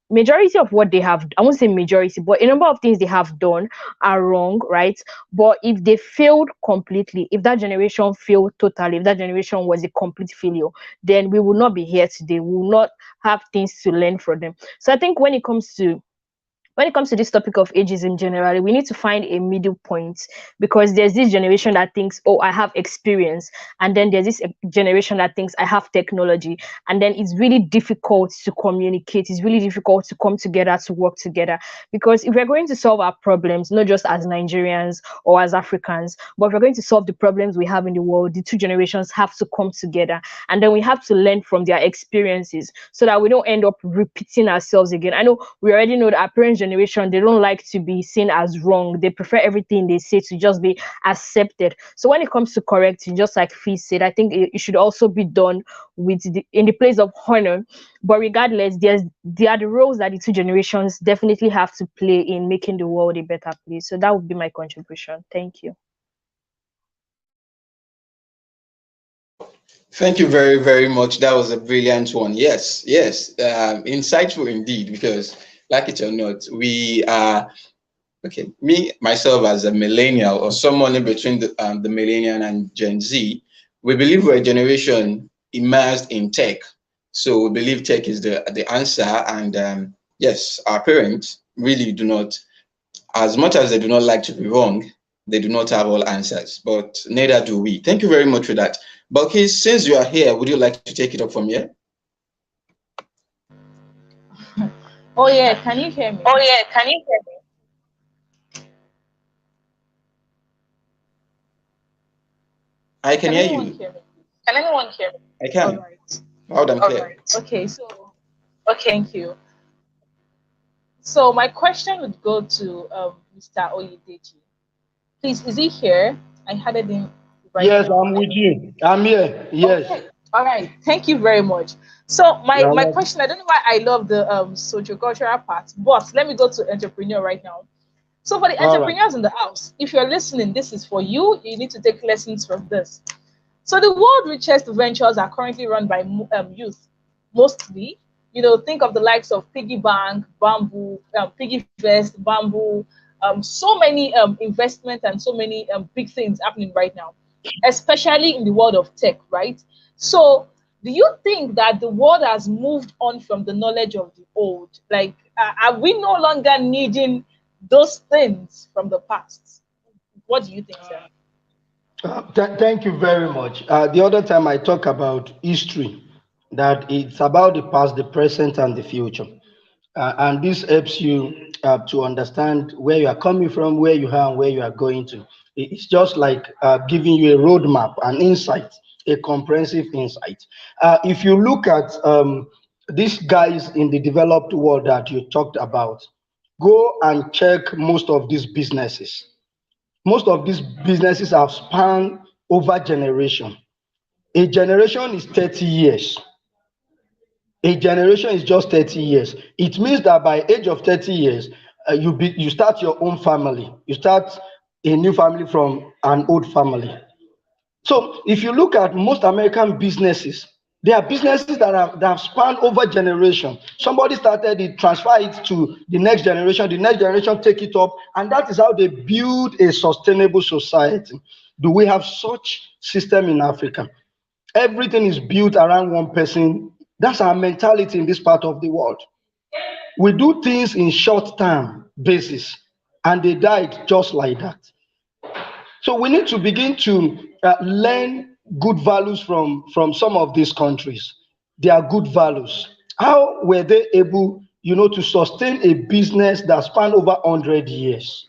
Majority of what they have, I won't say majority, but a number of things they have done are wrong, right? But if they failed completely, if that generation failed totally, if that generation was a complete failure, then we will not be here today, we will not have things to learn from them. So I think when it comes to this topic of ageism generally, we need to find a middle point, because there's this generation that thinks, oh, I have experience, and then there's this generation that thinks I have technology, and then it's really difficult to communicate. It's really difficult to come together to work together, because if we're going to solve our problems, not just as Nigerians or as Africans, but if we're going to solve the problems we have in the world, the two generations have to come together, and then we have to learn from their experiences so that we don't end up repeating ourselves again. I know we already know that our parents' generation, they don't like to be seen as wrong. They prefer everything they say to just be accepted. So when it comes to correcting, just like Fee said, I think it should also be done in the place of honor. But regardless, there are the roles that the two generations definitely have to play in making the world a better place. So that would be my contribution. Thank you. Thank you very, very much. That was a brilliant one. Yes, yes. Insightful indeed, because like it or not, we are, okay, me, myself as a millennial or someone in between the millennial and Gen Z, we believe we're a generation immersed in tech. So we believe tech is the answer. And yes, our parents really do not, as much as they do not like to be wrong, they do not have all answers, but neither do we. Thank you very much for that. Balkis, since you are here, would you like to take it up from here? Oh yeah, can you hear me? Oh yeah, can you hear me? I can Can hear anyone you. hear me? Can anyone hear me? I All can. right. Loud and All clear. right. Okay, so Okay. thank you. So my question would go to Mr. Oyedeji. Please, is he here? I had it in right Yes, now. I'm with you. I'm here. Yes. Okay. All right. Thank you very much. So my You're my welcome. question, I don't know why I love the sociocultural part, but let me go to entrepreneur right now. So for the All right. entrepreneurs in the house, if you're listening, this is for you. You need to take lessons from this. So the world richest ventures are currently run by youth, mostly. Think of the likes of Piggy Bank, Bamboo, Piggy Vest, Bamboo, so many investment and so many big things happening right now, especially in the world of tech, right? So do you think that the world has moved on from the knowledge of the old? Like, are we no longer needing those things from the past? What do you think, sir? Thank you very much. The other time I talk about history, that it's about the past, the present, and the future. And this helps you to understand where you are coming from, where you are, and where you are going to. It's just like giving you a roadmap, an insight, a comprehensive insight. If you look at these guys in the developed world that you talked about, go and check most of these businesses. Most of these businesses have spanned over generation. A generation is 30 years. A generation is just 30 years. It means that by age of 30 years, you start your own family. You start a new family from an old family. So if you look at most American businesses, they are businesses that have spanned over generation. Somebody started it, transfer it to the next generation take it up, and that is how they build a sustainable society. Do we have such system in Africa? Everything is built around one person. That's our mentality in this part of the world. We do things in short term basis, and they died just like that. So we need to begin to learn good values from some of these countries. They are good values. How were they able, to sustain a business that span over 100 years?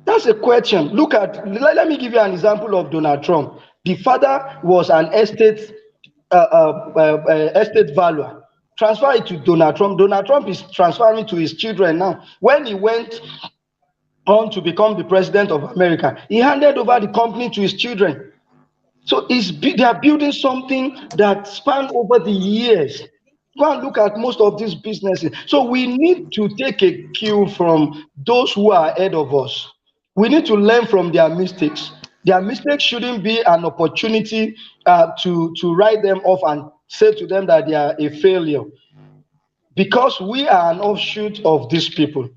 That's a question. Let me give you an example of Donald Trump. The father was an estate valuer. Transfer it to Donald Trump. Donald Trump is transferring to his children now. When he went on to become the president of America, he handed over the company to his children. So they are building something that span over the years. Go and look at most of these businesses. So we need to take a cue from those who are ahead of us. We need to learn from their mistakes. Their mistakes shouldn't be an opportunity to write them off and say to them that they are a failure. Because we are an offshoot of these people,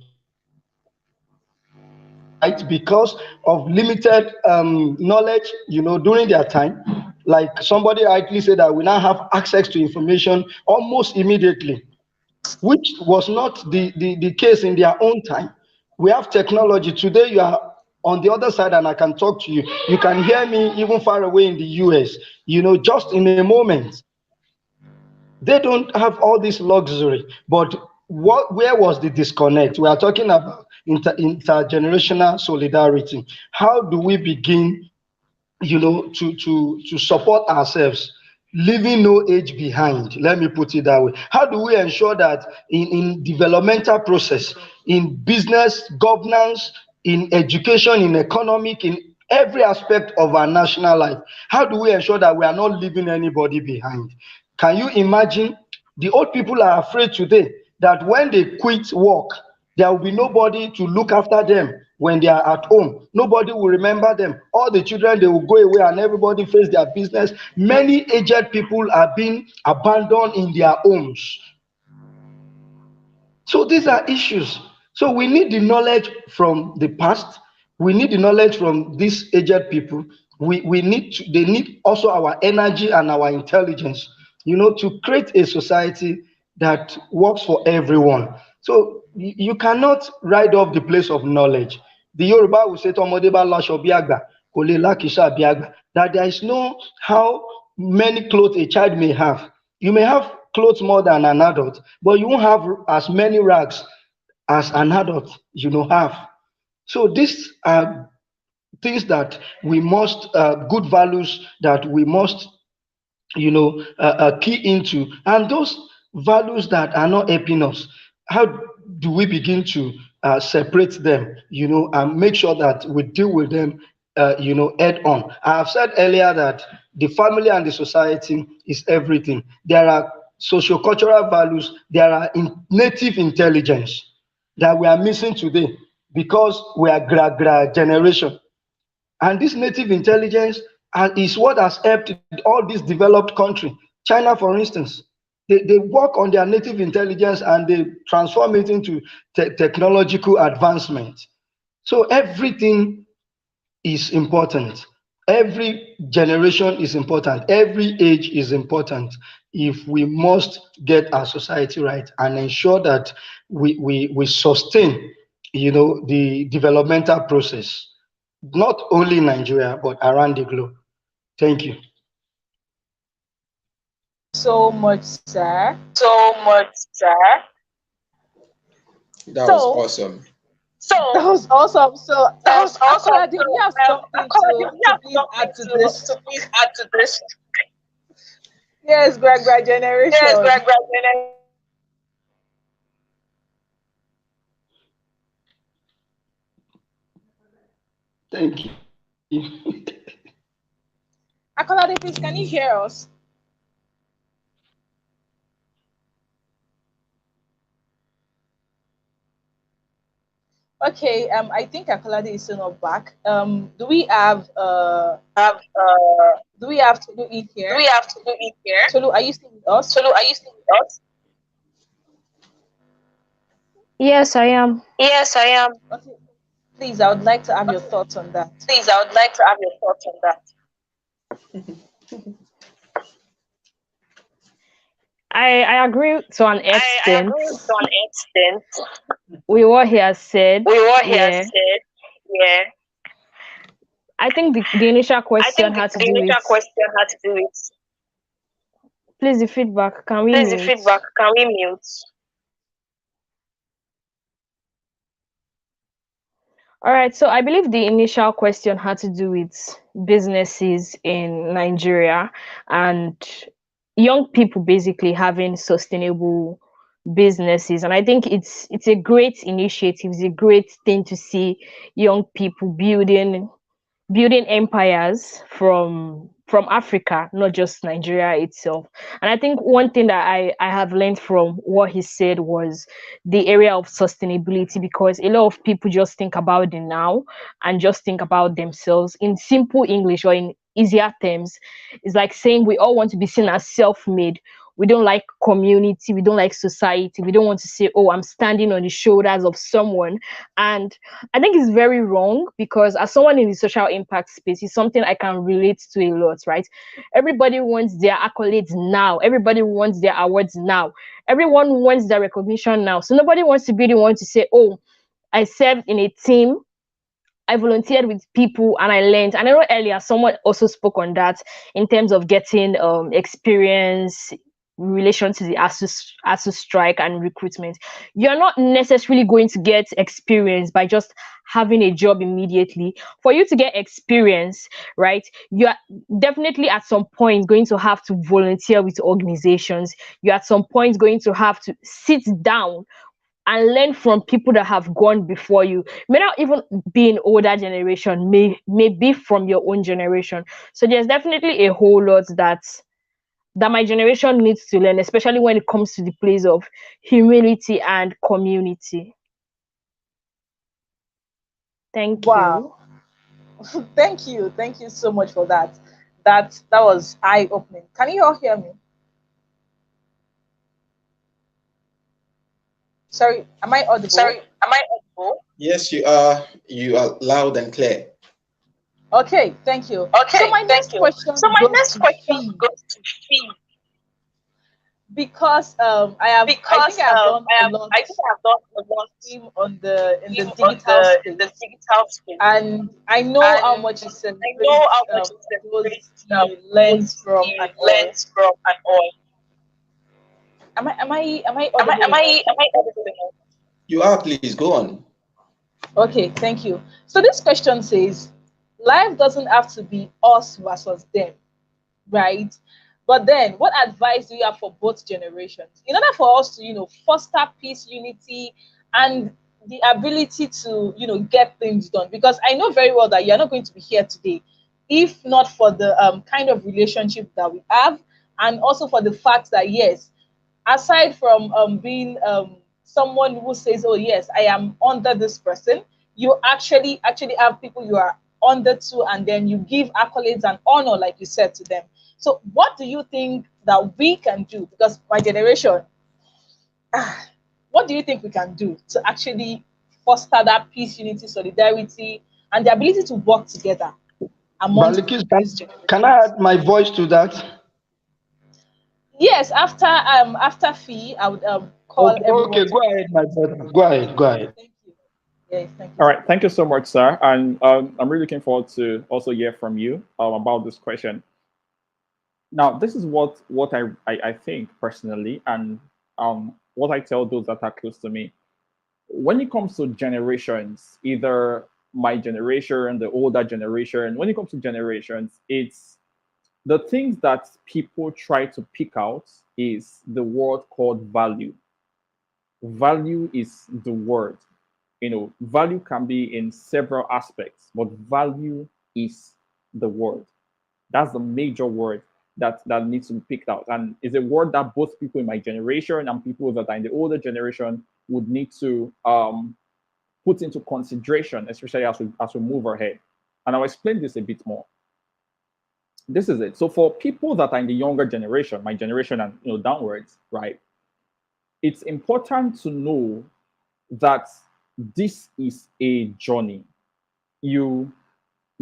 right? Because of limited knowledge, during their time. Like somebody rightly said, that we now have access to information almost immediately, which was not the case in their own time. We have technology. Today, you are on the other side, and I can talk to you. You can hear me even far away in the US, just in a moment. They don't have all this luxury. But where was the disconnect? We are talking about intergenerational solidarity. How do we begin, to support ourselves, leaving no age behind? Let me put it that way. How do we ensure that in developmental process, in business governance, in education, in economic, in every aspect of our national life, how do we ensure that we are not leaving anybody behind? Can you imagine? The old people are afraid today that when they quit work, there will be nobody to look after them when they are at home. Nobody will remember them. All the children, they will go away and everybody face their business. Many aged people are being abandoned in their homes. So these are issues. So we need the knowledge from the past. We need the knowledge from these aged people. They need also our energy and our intelligence, to create a society that works for everyone. So you cannot write off the place of knowledge. The Yoruba will say, "Tomodeba lasho biagba, kole lakisha biagba," that there is no how many clothes a child may have. You may have clothes more than an adult, but you won't have as many rags as an adult have. So these are things that we must, good values that we must, key into. And those values that are not helping us, how do we begin to separate them, and make sure that we deal with them, head on? I have said earlier that the family and the society is everything. There are socio-cultural values, there are native intelligence that we are missing today because we are gra generation. And this native intelligence is what has helped all these developed countries. China, for instance, they work on their native intelligence and they transform it into technological advancement. So everything is important. Every generation is important. Every age is important if we must get our society right and ensure that we sustain, the developmental process, not only in Nigeria, but around the globe. Thank you. So much, sir. So much, sir. That was So awesome. that was awesome. So, That was awesome. Akola, do you have something to please add to this? To please add to this? Yes, Greg generation. Yes, Greg. Thank you. Akola, please, can you hear us? Okay, I think Akolade is still not back. Do we have do we have Tolu in here? Do we have to do it here? Tolu, are you still with us? Solo, are you still with us? Yes, I am. Yes, I am. Okay. Please, I would like to have your thoughts on that. Please, I would like to have your thoughts on that. I agree to an I extent agree to an extent with what he has said. with what he Yeah. has said. Yeah. I think the initial I question think had to the do initial with, question had to do with, please, the feedback. Can we please, the mute? feedback. Can we mute? All right, so I believe the initial question had to do with businesses in Nigeria and young people basically having sustainable businesses. And I think it's a great initiative, it's a great thing to see young people building empires from Africa, not just Nigeria itself. And I think one thing that I have learned from what he said was the area of sustainability, because a lot of people just think about the now and just think about themselves. In simple English or in easier terms, it's like saying we all want to be seen as self-made. We don't like community, we don't like society, we don't want to say, oh, I'm standing on the shoulders of someone. And I think it's very wrong, because as someone in the social impact space, it's something I can relate to a lot, right? Everybody wants their accolades now. Everybody wants their awards now. Everyone wants their recognition now. So nobody wants to be the one to say, oh, I served in a team, I volunteered with people and I learned. And I know earlier someone also spoke on that in terms of getting experience in relation to the ASU strike and recruitment. You're not necessarily going to get experience by just having a job immediately. For you to get experience, right, you are definitely at some point going to have to volunteer with organizations. You're at some point going to have to sit down and learn from people that have gone before you. May not even be in older generation, may be from your own generation. So there's definitely a whole lot that my generation needs to learn, especially when it comes to the place of humility and community. Thank you. Wow. Thank you so much for that. That was eye opening. Can you all hear me? Sorry, am I Sorry, audible? am I audible? Yes, you are. You are loud and clear. Okay, thank you. So Okay, my thank next you. So question my goes next to question fee, goes to fee, because I think because I have done a lot I think I've done a lot on the in the on digital the space, digital space, and I know how and much it I know celebrates how much it those celebrates he learns those from he and all. learns from and all. Am I audible enough? Am I audible enough? You are. Please go on. Okay, thank you. So this question says, life doesn't have to be us versus them, right? But then, what advice do you have for both generations in order for us to, foster peace, unity, and the ability to, get things done? Because I know very well that you're not going to be here today if not for the kind of relationship that we have, and also for the fact that, yes, aside from being someone who says, oh yes, I am under this person, you actually have people you are under to, and then you give accolades and honor, like you said, to them. So what do you think that we can do? Because my generation, what do you think we can do to actually foster that peace, unity, solidarity, and the ability to work together amongst Balikis, these can I generations? add my voice to that? Yes, after fee, I would call Okay, everyone okay, to go come. ahead, my brother. Go ahead, go ahead. Thank you. Yes, thank you All so right, much. thank you so much, sir. And I'm really looking forward to also hear from you about this question. Now, this is what I think personally, and what I tell those that are close to me. When it comes to generations, either my generation, the older generation, when it comes to generations, it's the things that people try to pick out is the word called value. Value is the word. Value can be in several aspects, but value is the word. That's the major word that needs to be picked out, and is a word that both people in my generation and people that are in the older generation would need to put into consideration, especially as we move ahead. And I'll explain this a bit more. This is it. So for people that are in the younger generation, my generation and downwards, right? It's important to know that this is a journey. You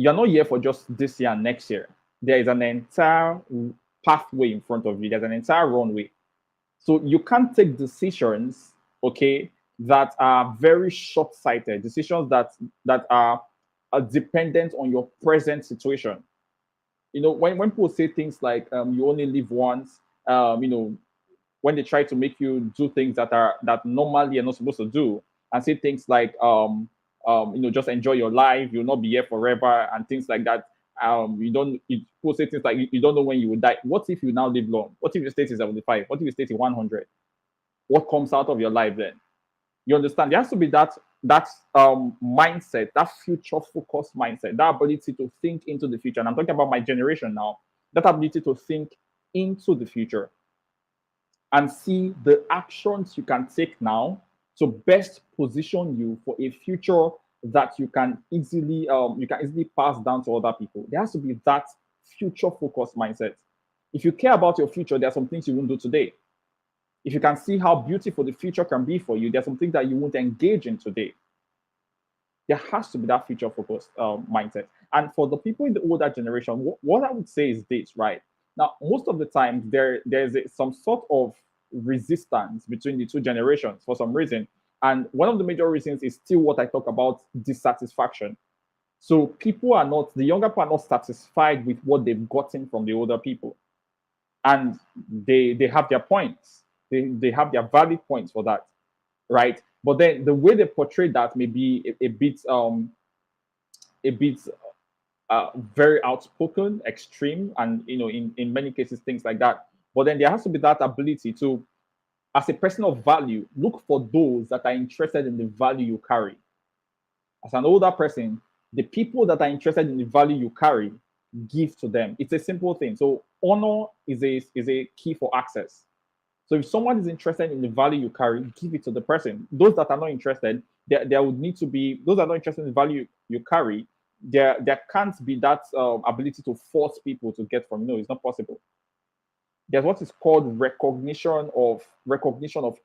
you're not here for just this year and next year. There is an entire pathway in front of you. There's an entire runway. So you can't take decisions, okay, that are very short-sighted, decisions that are dependent on your present situation. When people say things like you only live once, when they try to make you do things that normally you're not supposed to do, and say things like just enjoy your life. You'll not be here forever and things like that. People say things like you don't know when you will die. What if you now live long? What if you stay to 75? What if you stay to 100? What comes out of your life then? You understand? There has to be that mindset, that future focused mindset, that ability to think into the future. And I'm talking about my generation now. That ability to think into the future and see the actions you can take now to best position you for a future that you can easily pass down to other people. There has to be that future focused mindset. If you care about your future, there are some things you won't do today. If you can see how beautiful the future can be for you, there's something that you won't engage in today. There has to be that future focused mindset. And for the people in the older generation, what I would say is this, right? Now, most of the time, there's some sort of resistance between the two generations for some reason. And one of the major reasons is still what I talk about, dissatisfaction. So the younger people are not satisfied with what they've gotten from the older people. And they have their points. They have their valid points for that, right? But then the way they portray that may be a bit very outspoken, extreme, and in many cases things like that. But then there has to be that ability to, as a person of value, look for those that are interested in the value you carry. As an older person, the people that are interested in the value you carry, give to them. It's a simple thing. So honor is a key for access. So if someone is interested in the value you carry, give it to the person. Those that are not interested, there would need to be those that are not interested in the value you carry. There can't be that ability to force people to get from. No, it's not possible. There's what is called recognition of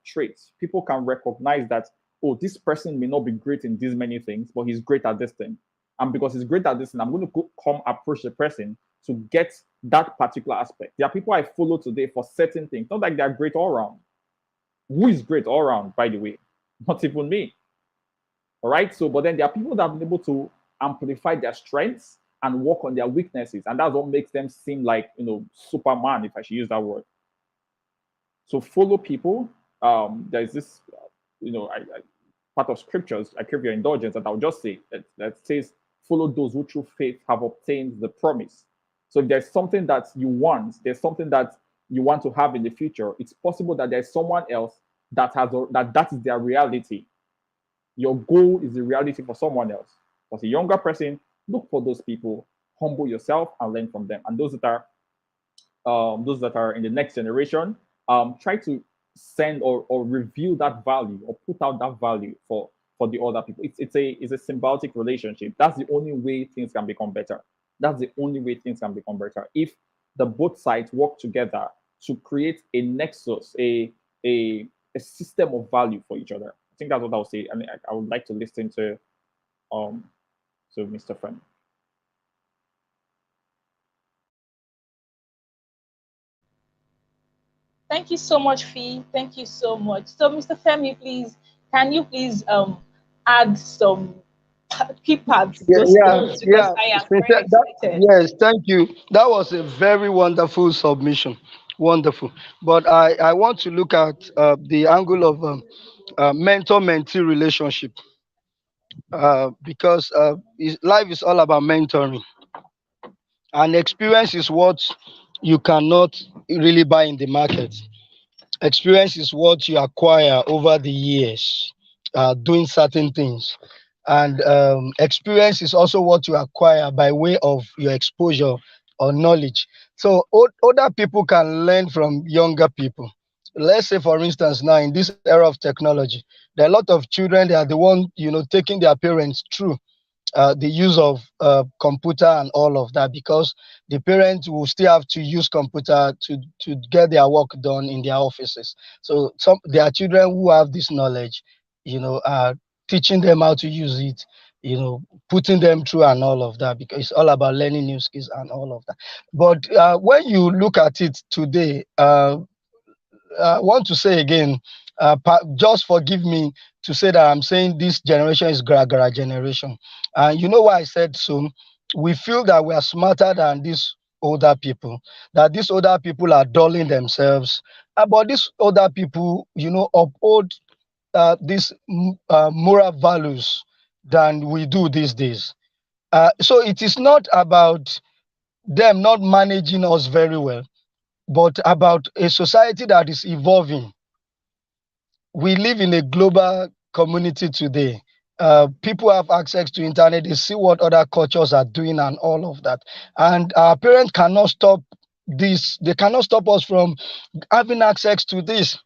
traits. People can recognize that, oh, this person may not be great in these many things, but he's great at this thing. And because he's great at this thing, I'm going to come approach the person to get that particular aspect. There are people I follow today for certain things. Not like they're great all around. Who is great all around, by the way? Not even me. All right. So, but then there are people that have been able to amplify their strengths and work on their weaknesses. And that's what makes them seem like, Superman, if I should use that word. So follow people. There's this, part of scriptures, I crave your indulgence, that I'll just say that says, follow those who through faith have obtained the promise. So if there's something that you want, there's something that you want to have in the future, it's possible that there's someone else that that is their reality. Your goal is the reality for someone else. As a younger person, look for those people, humble yourself, and learn from them. And those that are in the next generation, try to send or reveal that value or put out that value for the other people. It's a symbiotic relationship. That's the only way things can become better. That's the only way things can become better. If the both sides work together to create a nexus, a system of value for each other. I think that's what I'll say. I mean, I would like to listen to Mr. Friend. Thank you so much, Fee. Thank you so much. So, Mr. Femi, please, can you please add some key parts to Yeah, those yeah, statements because yeah. I am very excited. Yes, thank you. That was a very wonderful submission. Wonderful. But I want to look at the angle of mentor-mentee relationship because life is all about mentoring, and experience is what you cannot really buy in the market. Experience is what you acquire over the years doing certain things. And experience is also what you acquire by way of your exposure or knowledge. So older people can learn from younger people. Let's say, for instance, now in this era of technology, there are a lot of children, they are the one, taking their parents through the use of computer and all of that, because the parents will still have to use computer to get their work done in their offices. So there are children who have this knowledge, teaching them how to use it, putting them through and all of that, because it's all about learning new skills and all of that. But when you look at it today, I want to say again, just forgive me to say that I'm saying this generation is gra generation. And you know why I said so? We feel that we are smarter than these older people, that these older people are dulling themselves. But these older people, uphold these moral values than we do these days. So it is not about them not managing us very well, but about a society that is evolving. We live in a global community today. People have access to internet. They see what other cultures are doing and all of that. And our parents cannot stop this. They cannot stop us from having access to this.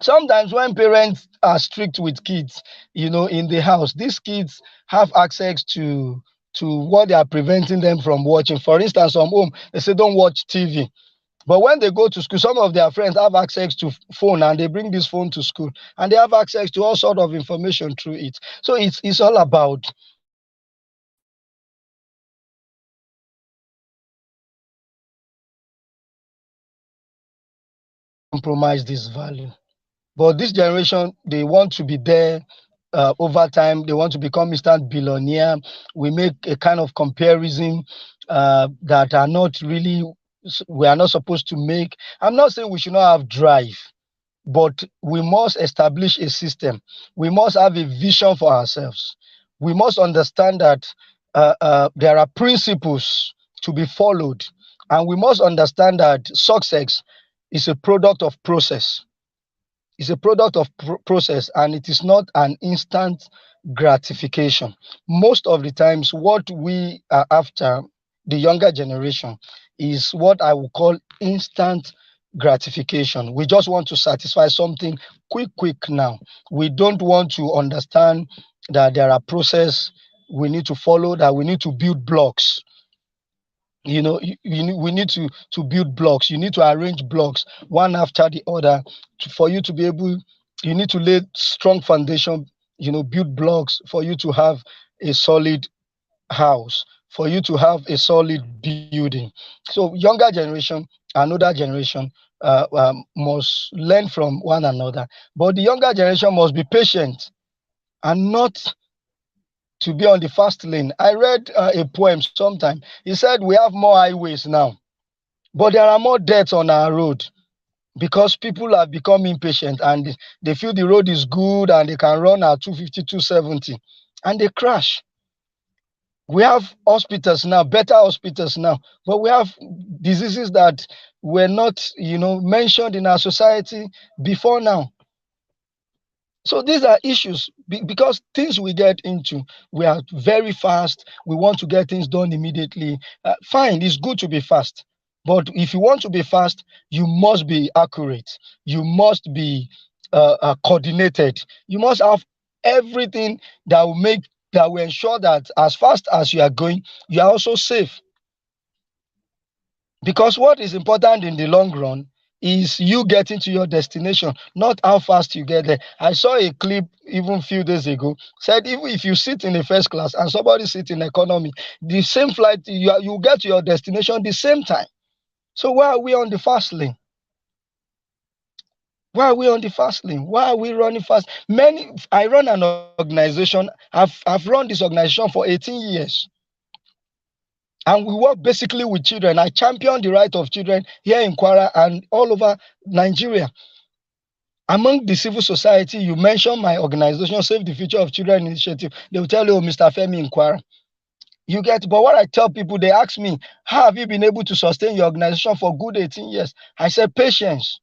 Sometimes when parents are strict with kids, in the house, these kids have access to what they are preventing them from watching. For instance, some home, they say don't watch TV. But when they go to school, some of their friends have access to phone and they bring this phone to school and they have access to all sort of information through it. So it's all about compromise this value. But this generation, they want to be there over time. They want to become instant billionaire. We make a kind of comparison that are not really, we are not supposed to make. I'm not saying we should not have drive, but we must establish a system. We must have a vision for ourselves. We must understand that there are principles to be followed, and we must understand that success is a product of process. It's a product of process, and it is not an instant gratification. Most of the times, what we are after, the younger generation, is what I would call instant gratification. We just want to satisfy something quick now. We don't want to understand that there are process we need to follow, that we need to build blocks. We need to build blocks. You need to arrange blocks one after the other for you to be able. You need to lay strong foundation. Build blocks for you to have a solid house, for you to have a solid building. So younger generation and older generation must learn from one another, but the younger generation must be patient and not to be on the fast lane. I read a poem sometime. He said, we have more highways now, but there are more deaths on our road because people have become impatient and they feel the road is good and they can run at 250, 270, and they crash. We have hospitals now, better hospitals now, but we have diseases that were not, mentioned in our society before now. So these are issues because things we get into, we are very fast. We want to get things done immediately. Fine, it's good to be fast. But if you want to be fast, you must be accurate. You must be coordinated. You must have everything that will ensure that as fast as you are going, you are also safe. Because what is important in the long run is you getting to your destination, not how fast you get there. I saw a clip even a few days ago, said even if you sit in the first class and somebody sits in economy, the same flight, you get to your destination the same time. So why are we on the fast lane? Why are we on the fast lane? Why are we running fast? I run an organization. I've run this organization for 18 years. And we work basically with children. I champion the right of children here in Kwara and all over Nigeria. Among the civil society, you mention my organization, Save the Future of Children Initiative. They will tell you, oh, Mr. Femi in Kwara. But what I tell people, they ask me, how have you been able to sustain your organization for good 18 years? I said, patience.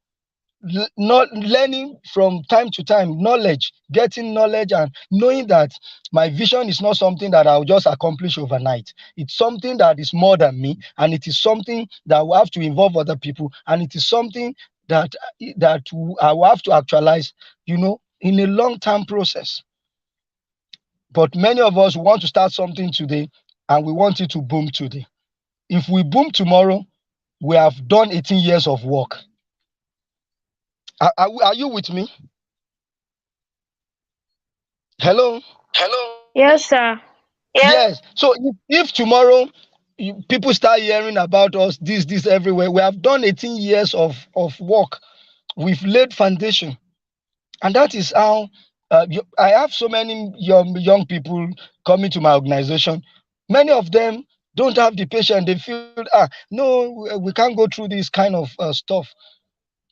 Not learning from time to time, knowledge, getting knowledge, and knowing that my vision is not something that I'll just accomplish overnight. It's something that is more than me, and it is something that will have to involve other people, and it is something that I will have to actualize, in a long-term process. But many of us want to start something today, and we want it to boom today. If we boom tomorrow, we have done 18 years of work. Are you with me? Hello? Yes, sir. Yes. So if tomorrow people start hearing about us, this everywhere, we have done 18 years of work. We've laid foundation. And that is how I have so many young people coming to my organization. Many of them don't have the patience. They feel, no, we can't go through this kind of stuff.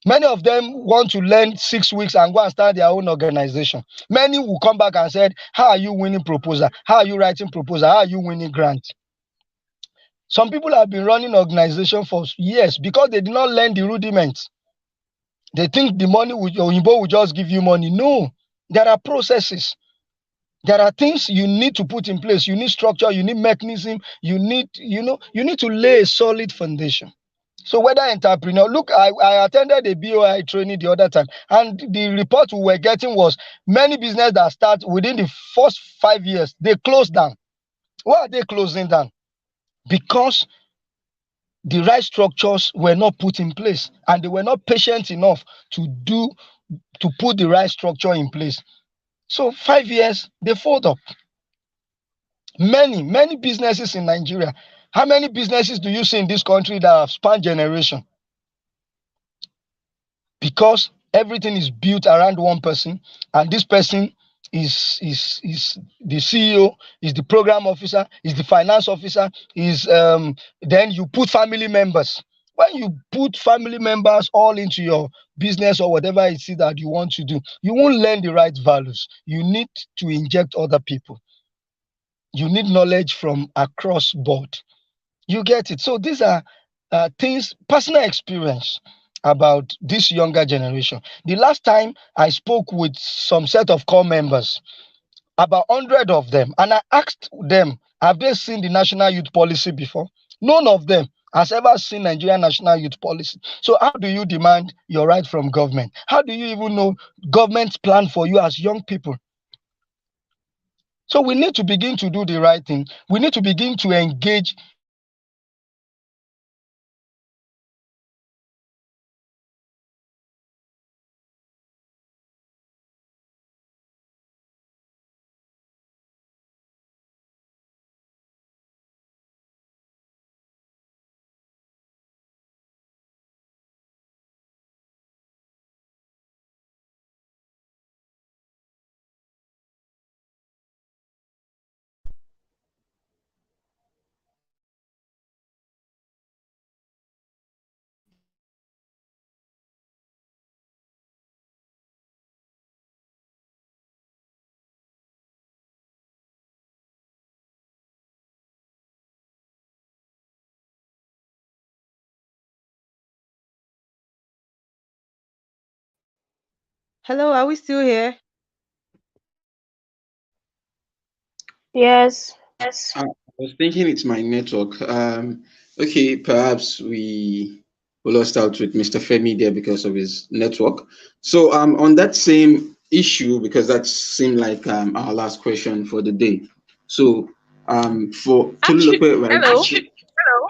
Many of them want to learn 6 weeks and go and start their own organization. Many will come back and said, how are you winning proposal? How are you writing proposal? How are you winning grant? Some people have been running organization for years because they did not learn the rudiments. They think the money will just give you money. No, there are processes. There are things you need to put in place. You need structure, you need mechanism, you need to lay a solid foundation. So whether entrepreneur, look, I attended a BOI training the other time, and the report we were getting was many business that start within the first 5 years, they close down. Why are they closing down? Because the right structures were not put in place, and they were not patient enough to put the right structure in place. So 5 years, they fold up. Many businesses in Nigeria. How many businesses do you see in this country that have spanned generation? Because everything is built around one person, and this person is the CEO, is the program officer, is the finance officer, is then you put family members. When you put family members all into your business or whatever it is that you want to do, you won't learn the right values. You need to inject other people. You need knowledge from across board. You get it. So these are things, personal experience about this younger generation. The last time I spoke with some set of core members, about 100 of them, and I asked them, have they seen the National Youth Policy before? None of them has ever seen Nigerian National Youth Policy. So how do you demand your right from government? How do you even know government's plan for you as young people? So we need to begin to do the right thing. We need to begin to engage Hello, are we still here? Yes. I was thinking it's my network. Okay, perhaps we lost out with Mr. Femi there because of his network. So on that same issue, because that seemed like our last question for the day. So for Actually, Tolulope, right? hello. Hello.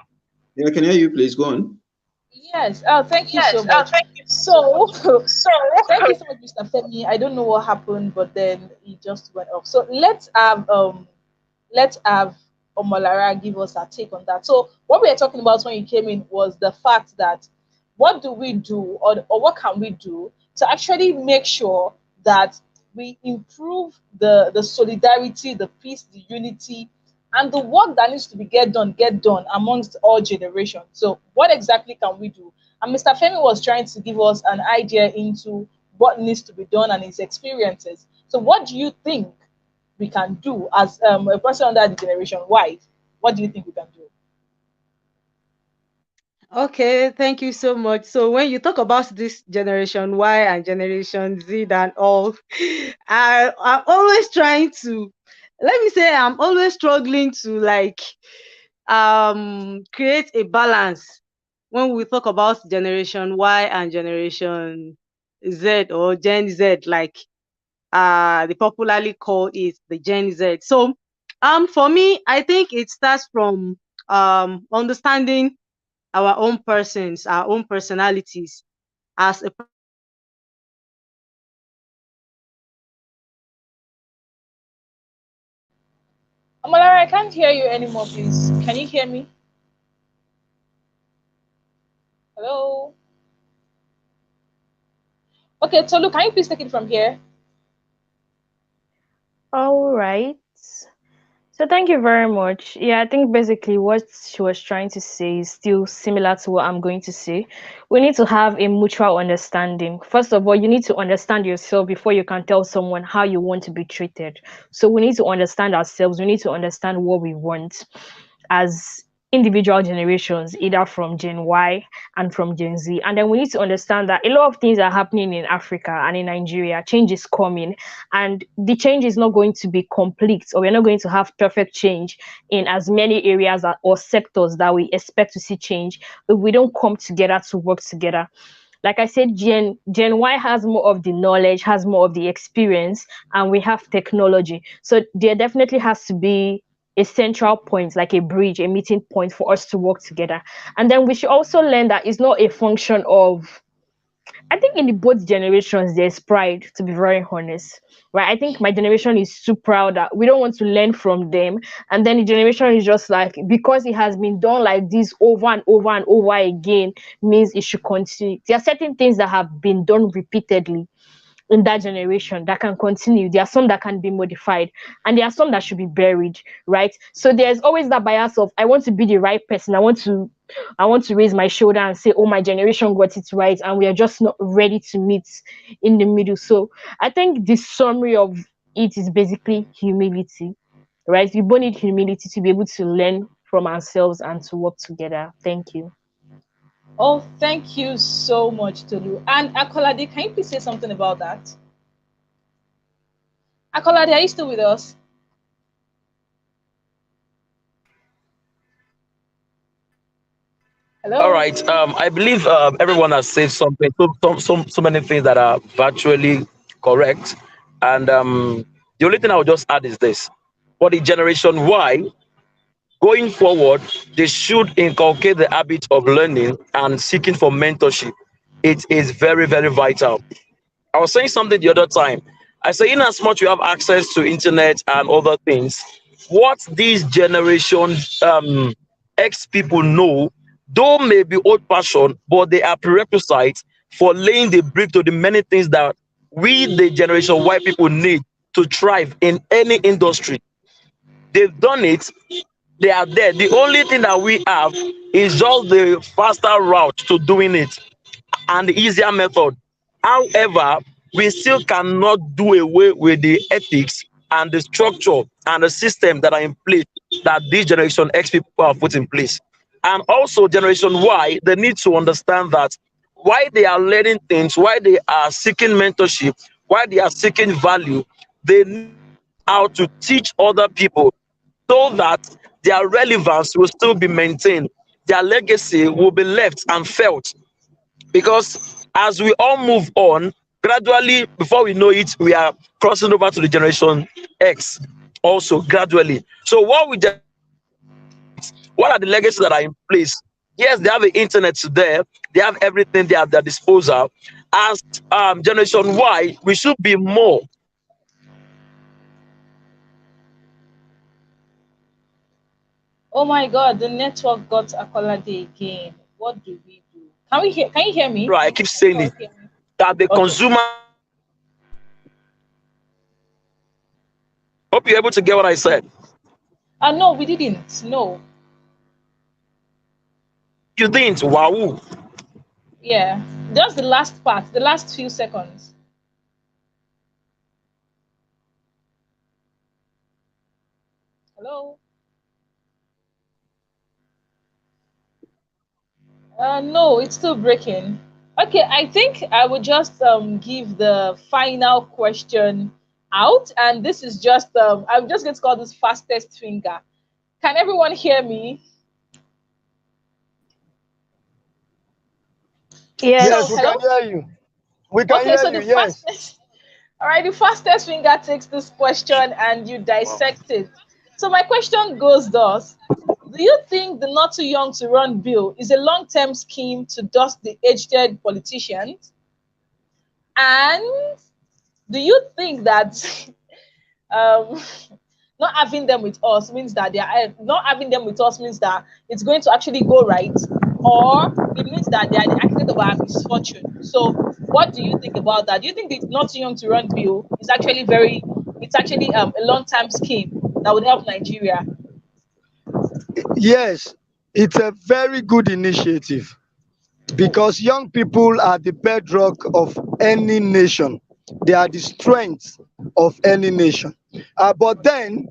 Yeah, I can hear you. Please go on. Yes. Oh, thank you so Yes. much. Thank you so So, much. So thank you so much, Mr. Femi. I don't know what happened, but then he just went off. So let's have Omolara give us our take on that. So what we were talking about when you came in was the fact that what do we do, or what can we do to actually make sure that we improve the solidarity, the peace, the unity, and the work that needs to be get done amongst all generations. So what exactly can we do? And Mr. Femi was trying to give us an idea into what needs to be done and his experiences. So what do you think we can do as a person under the generation Y? What do you think we can do? Okay, thank you so much. So when you talk about this generation Y and generation Z and all, I'm always trying to, let me say, I'm always struggling to like create a balance when we talk about generation Y and generation Z or Gen Z, like they popularly call it the Gen Z. So for me, I think it starts from understanding our own persons, our own personalities as a Amalara, I can't hear you anymore, please. Can you hear me? Hello? Okay, Tolu, can you please take it from here? All right. So thank you very much. Yeah, I think basically what she was trying to say is still similar to what I'm going to say. We need to have a mutual understanding. First of all, you need to understand yourself before you can tell someone how you want to be treated. So we need to understand ourselves. We need to understand what we want as individual generations, either from Gen Y and from Gen Z. And then we need to understand that a lot of things are happening in Africa and in Nigeria. Change is coming, and the change is not going to be complete, or we're not going to have perfect change in as many areas or sectors that we expect to see change if we don't come together to work together. Like I said, Gen Y has more of the knowledge, has more of the experience, and we have technology. So there definitely has to be a central point, like a bridge, a meeting point for us to work together. And then we should also learn that it's not a function of, I think in the both generations there's pride, to be very honest. Right. I think my generation is too proud that we don't want to learn from them. And then the generation is just like, because it has been done like this over and over and over again, means it should continue. There are certain things that have been done repeatedly in that generation that can continue. There are some that can be modified, and there are some that should be buried, right? So there's always that bias of, I want to be the right person. I want to raise my shoulder and say, oh, my generation got it right, and we are just not ready to meet in the middle. So I think the summary of it is basically humility, right? We both need humility to be able to learn from ourselves and to work together. Thank you. Oh, thank you so much, Tolu. And Akolade, can you please say something about that? Akolade, are you still with us? All Hello? right. I believe everyone has said something, so many things that are virtually correct. And the only thing I would just add is this: for the generation Y, going forward, they should inculcate the habit of learning and seeking for mentorship. It is very, very vital. I was saying something the other time. I say, in as much you have access to internet and other things, what these generation X people know, though may be old fashioned, but they are prerequisites for laying the brick to the many things that we, the generation Y people, need to thrive in any industry. They've done it, they are there. The only thing that we have is just the faster route to doing it and the easier method. However, we still cannot do away with the ethics and the structure and the system that are in place that this generation X people have put in place. And also generation Y, they need to understand that why they are learning things, why they are seeking mentorship, why they are seeking value, they need how to teach other people so that their relevance will still be maintained, their legacy will be left and felt. Because as we all move on, gradually, before we know it, we are crossing over to the generation X also gradually. So what are the legacies that are in place? Yes, they have the internet there, they have everything they have at their disposal. As generation Y, we should be more. Oh my God, the network got Akolade again. What do we do? Can you hear me? Right, I keep saying it, that the Okay. consumer. Hope you're able to get what I said. No, we didn't. No. You didn't. Wow. Yeah. Just the last part, the last few seconds. Hello? No, it's still breaking. Okay, I think I would just give the final question out, and this is just I'm just going to call this fastest finger. Can everyone hear me? So, Yes, we Yes. can hello? hear you. We can Okay, hear so you. the Yes. fastest, all right, the fastest finger takes this question and you dissect it. So my question goes thus: do you think the not too young to run bill is a long-term scheme to dust the aged politicians? And do you think that um, not having them with us means that they are not having them with us means that it's going to actually go right, or it means that they are the architect of our misfortune? So, what do you think about that? Do you think the not too young to run bill is actually very, it's actually a long time scheme that would help Nigeria? Yes, it's a very good initiative because young people are the bedrock of any nation. They are the strength of any nation. But then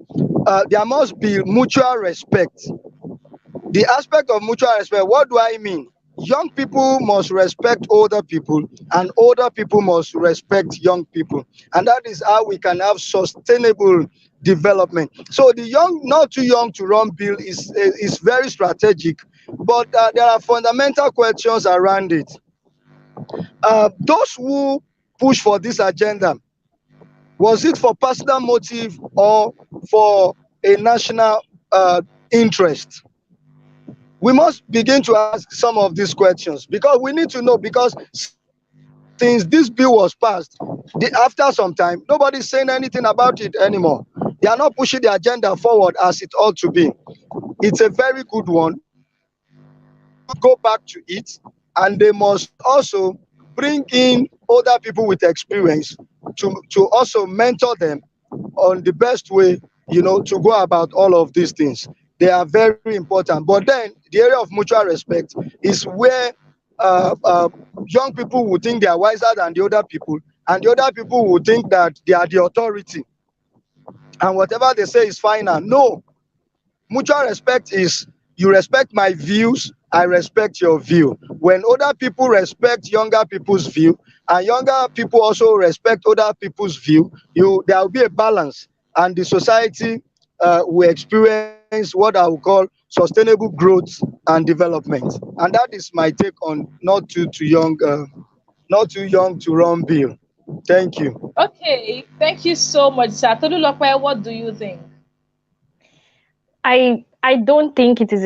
there must be mutual respect. The aspect of mutual respect, what do I mean? Young people must respect older people, and older people must respect young people. And that is how we can have sustainable development. So the young, not too young to run bill is very strategic, but there are fundamental questions around it. Those who push for this agenda, was it for personal motive or for a national interest? We must begin to ask some of these questions because we need to know, because since this bill was passed, after some time nobody's saying anything about it anymore. They are not pushing the agenda forward as it ought to be. It's a very good one. They must go back to it, and they must also bring in other people with experience to also mentor them on the best way, to go about all of these things. They are very important. But then the area of mutual respect is where uh, uh, young people will think they are wiser than the other people, and the other people will think that they are the authority, and whatever they say is final. No, mutual respect is you respect my views, I respect your view. When older people respect younger people's view, and younger people also respect older people's view, there will be a balance, and the society will experience what I will call sustainable growth and development. And that is my take on not too young to run bill. Thank you. Okay, thank you so much, sir. Tolulope, what do you think? I don't think it is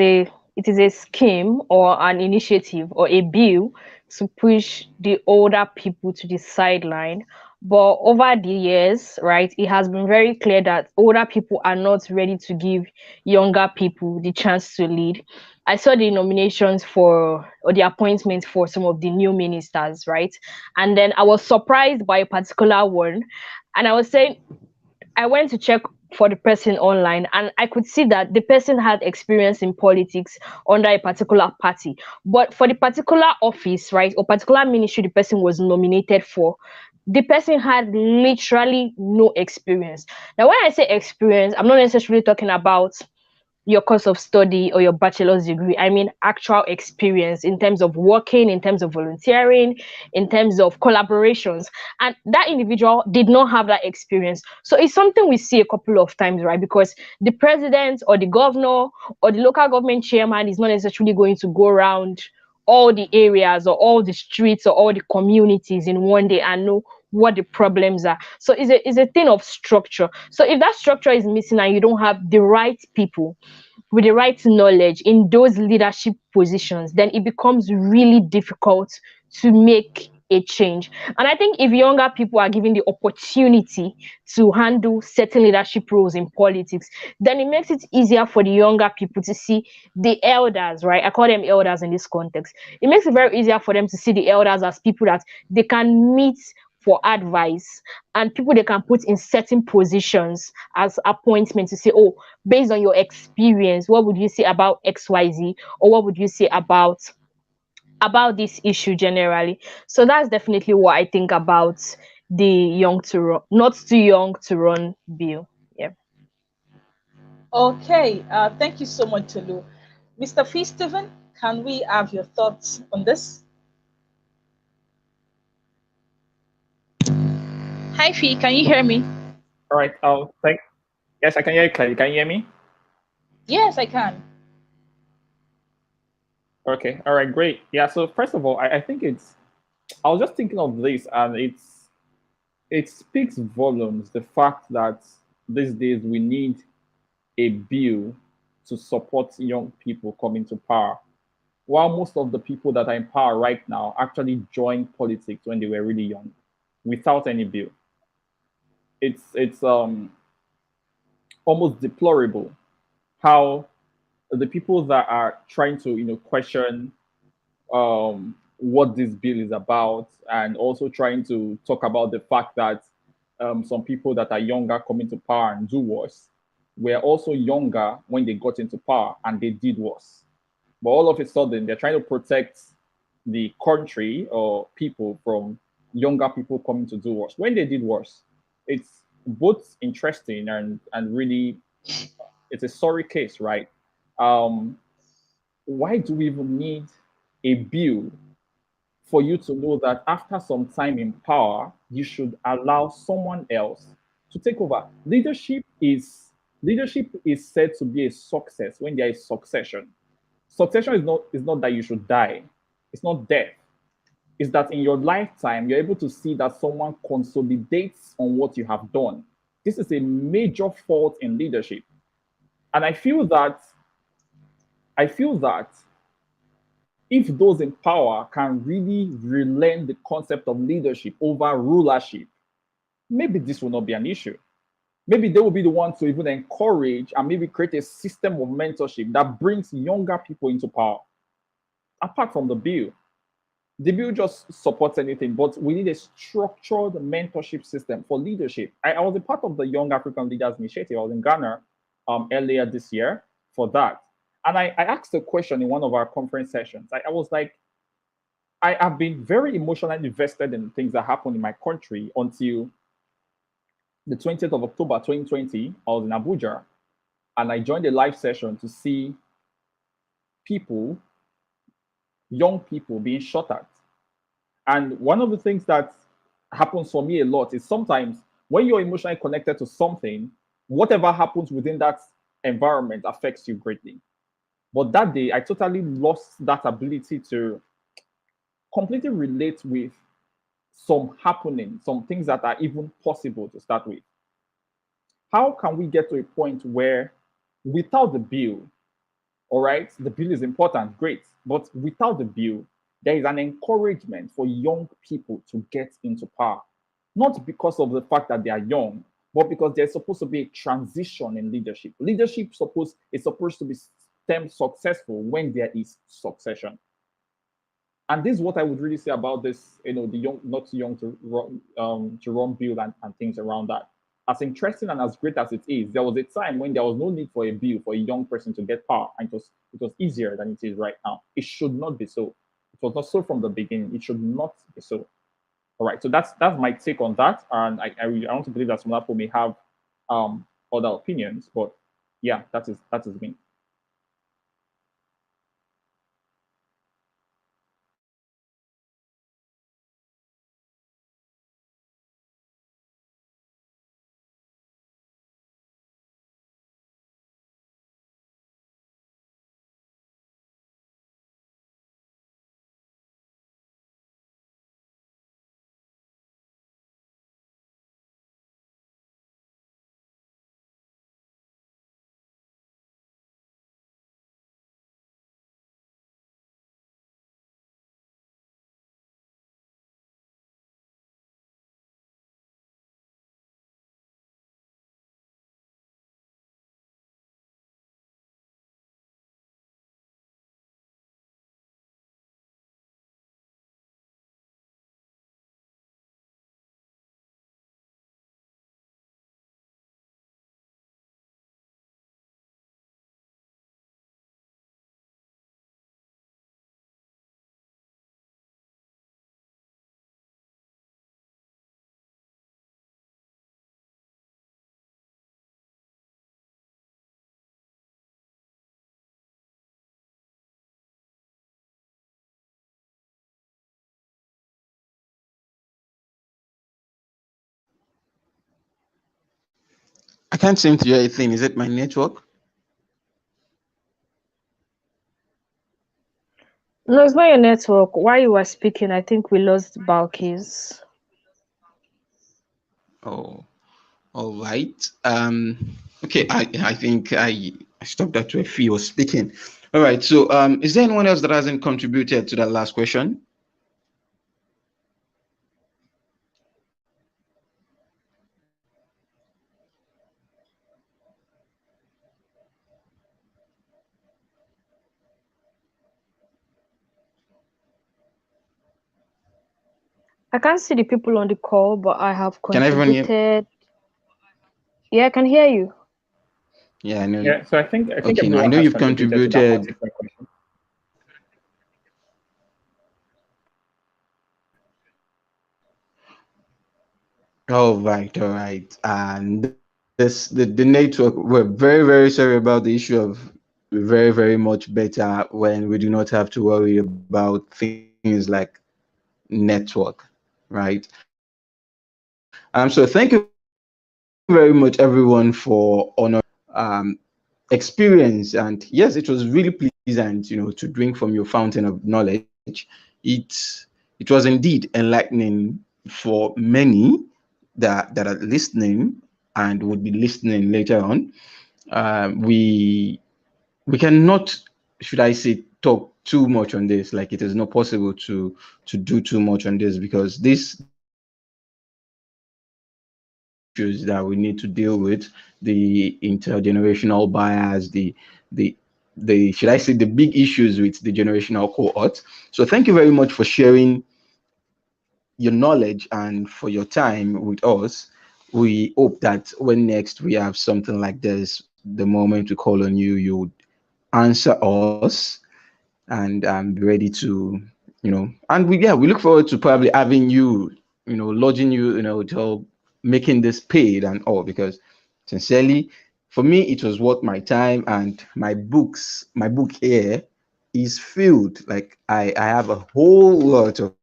a scheme or an initiative or a bill to push the older people to the sideline. But over the years, right, it has been very clear that older people are not ready to give younger people the chance to lead. I saw the nominations for or the appointments for some of the new ministers, right? And then I was surprised by a particular one. And I was saying, I went to check for the person online, and I could see that the person had experience in politics under a particular party. But for the particular office, right, or particular ministry the person was nominated for, the person had literally no experience. Now, when I say experience, I'm not necessarily talking about your course of study or your bachelor's degree. I mean actual experience in terms of working, in terms of volunteering, in terms of collaborations. And that individual did not have that experience. So it's something we see a couple of times, right? Because the president or the governor or the local government chairman is not necessarily going to go around all the areas or all the streets or all the communities in one day and know what the problems are. So it's a thing of structure. So if that structure is missing and you don't have the right people with the right knowledge in those leadership positions, then it becomes really difficult to make a change. And I think if younger people are given the opportunity to handle certain leadership roles in politics, then it makes it easier for the younger people to see the elders, right? I call them elders in this context. It makes it very easier for them to see the elders as people that they can meet for advice, and people they can put in certain positions as appointments to say, oh, based on your experience, what would you say about XYZ, or what would you say about this issue generally? So that's definitely what I think about the young to run, not too young to run bill. Yeah. Okay, thank you so much, Tolu. Mr. Fee Stephen, can we have your thoughts on this? Hi, Fee, can you hear me? All right. Yes, I can hear you clearly. Can you hear me? Yes, I can. Okay. All right. Great. Yeah. So first of all, I think I was just thinking of this, and it speaks volumes, the fact that these days we need a bill to support young people coming to power, while most of the people that are in power right now actually joined politics when they were really young, without any bill. It's almost deplorable how the people that are trying to question what this bill is about, and also trying to talk about the fact that some people that are younger come into power and do worse. were also younger when they got into power and they did worse. But all of a sudden, they're trying to protect the country or people from younger people coming to do worse. When they did worse, it's both interesting and really, it's a sorry case, right? Um, why do we even need a bill for you to know that after some time in power, you should allow someone else to take over? Leadership is said to be a success when there is succession. Succession is not that you should die. It's not death. It's that in your lifetime you're able to see that someone consolidates on what you have done. This is a major fault in leadership. And I feel that if those in power can really relearn the concept of leadership over rulership, maybe this will not be an issue. Maybe they will be the ones to even encourage and maybe create a system of mentorship that brings younger people into power. Apart from the bill just supports anything, but we need a structured mentorship system for leadership. I was a part of the Young African Leaders Initiative. I was in Ghana earlier this year for that. And I asked a question in one of our conference sessions. I was like, I have been very emotionally invested in things that happen in my country until the 20th of October 2020. I was in Abuja and I joined a live session to see people, young people, being shot at. And one of the things that happens for me a lot is sometimes when you're emotionally connected to something, whatever happens within that environment affects you greatly. But that day, I totally lost that ability to completely relate with some happening, some things that are even possible to start with. How can we get to a point where without the bill, all right, the bill is important, great, but without the bill, there is an encouragement for young people to get into power, not because of the fact that they are young, but because there's supposed to be a transition in leadership. Leadership is supposed to be stem successful when there is succession. And this is what I would really say about this, the young, not too young to run bill and things around that. As interesting and as great as it is, there was a time when there was no need for a bill for a young person to get power, and it was easier than it is right now. It should not be so. It was not so from the beginning. It should not be so. All right. So that's my take on that, and I want to believe that some people may have other opinions, but yeah, that is me. I can't seem to hear anything. Is it my network? No, it's not your network. While you were speaking, I think we lost Balkis. Oh, all right. Okay, I think I stopped that to if he was speaking. All right. So is there anyone else that hasn't contributed to that last question? I can't see the people on the call, but I have Can everyone hear? contributed. Yeah, I can hear you. Yeah, I know. Yeah, so I think Okay, now I everyone know has you've contributed to that contributed. particular question. All right. And the network, we're very, very sorry about the issue of very, very much better when we do not have to worry about things like network, right? So thank you very much everyone for um experience. And yes, it was really pleasant, to drink from your fountain of knowledge. It it was indeed enlightening for many that are listening and would be listening later on. We cannot, should I say, talk too much on this. Like, it is not possible to do too much on this, because these issues that we need to deal with, the intergenerational bias, the should I say, the big issues with the generational cohort. So thank you very much for sharing your knowledge and for your time with us. We hope that when next we have something like this, the moment we call on you, you would answer us and be ready to, and we look forward to probably having you, lodging you in a hotel, making this paid and all, because sincerely, for me, it was worth my time. And my book here is filled. Like, I have a whole lot of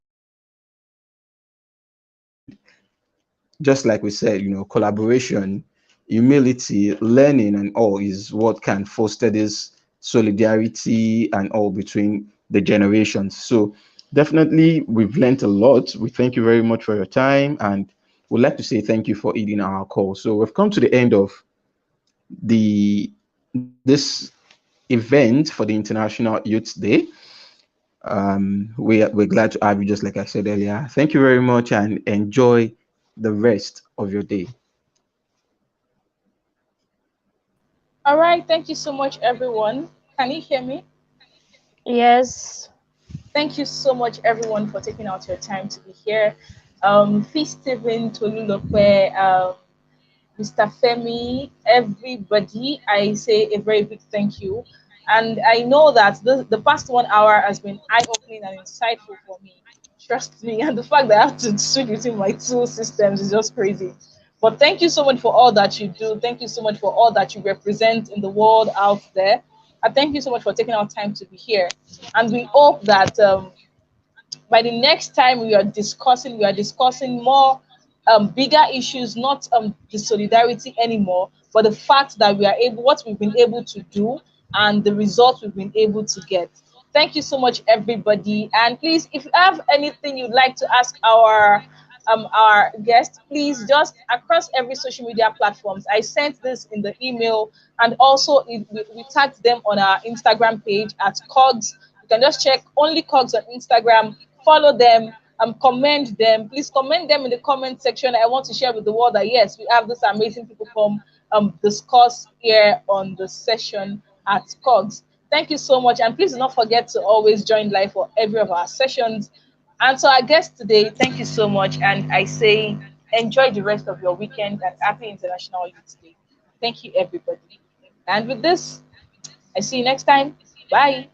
just like we said, collaboration, humility, learning, and all is what can foster this solidarity and all between the generations. So definitely, we've learned a lot. We thank you very much for your time, and we'd like to say thank you for aiding our call. So we've come to the end of the this event for the International Youth Day. We're glad to have you, just like I said earlier. Thank you very much, and enjoy the rest of your day. All right, thank you so much, everyone. Can you hear me? Yes. Thank you so much, everyone, for taking out your time to be here. Fee Stephen, Tolulope, Mr. Femi, everybody, I say a very big thank you. And I know that the past 1 hour has been eye opening and insightful for me. Trust me. And the fact that I have to switch between my two systems is just crazy. But thank you so much for all that you do. Thank you so much for all that you represent in the world out there. And thank you so much for taking our time to be here. And we hope that by the next time we are discussing more bigger issues, not the solidarity anymore, but the fact that we are able, what we've been able to do, and the results we've been able to get. Thank you so much, everybody. And please, if you have anything you'd like to ask our guest, please just across every social media platforms. I sent this in the email, and also we tagged them on our Instagram page at COGS. You can just check only COGS on Instagram, follow them, comment them. Please comment them in the comment section. I want to share with the world that yes, we have this amazing people come discuss here on the session at COGS. Thank you so much. And please do not forget to always join live for every of our sessions. And so our guest today, thank you so much. And I say enjoy the rest of your weekend and happy International Youth Day. Thank you, everybody. And with this, I see you next time. Bye.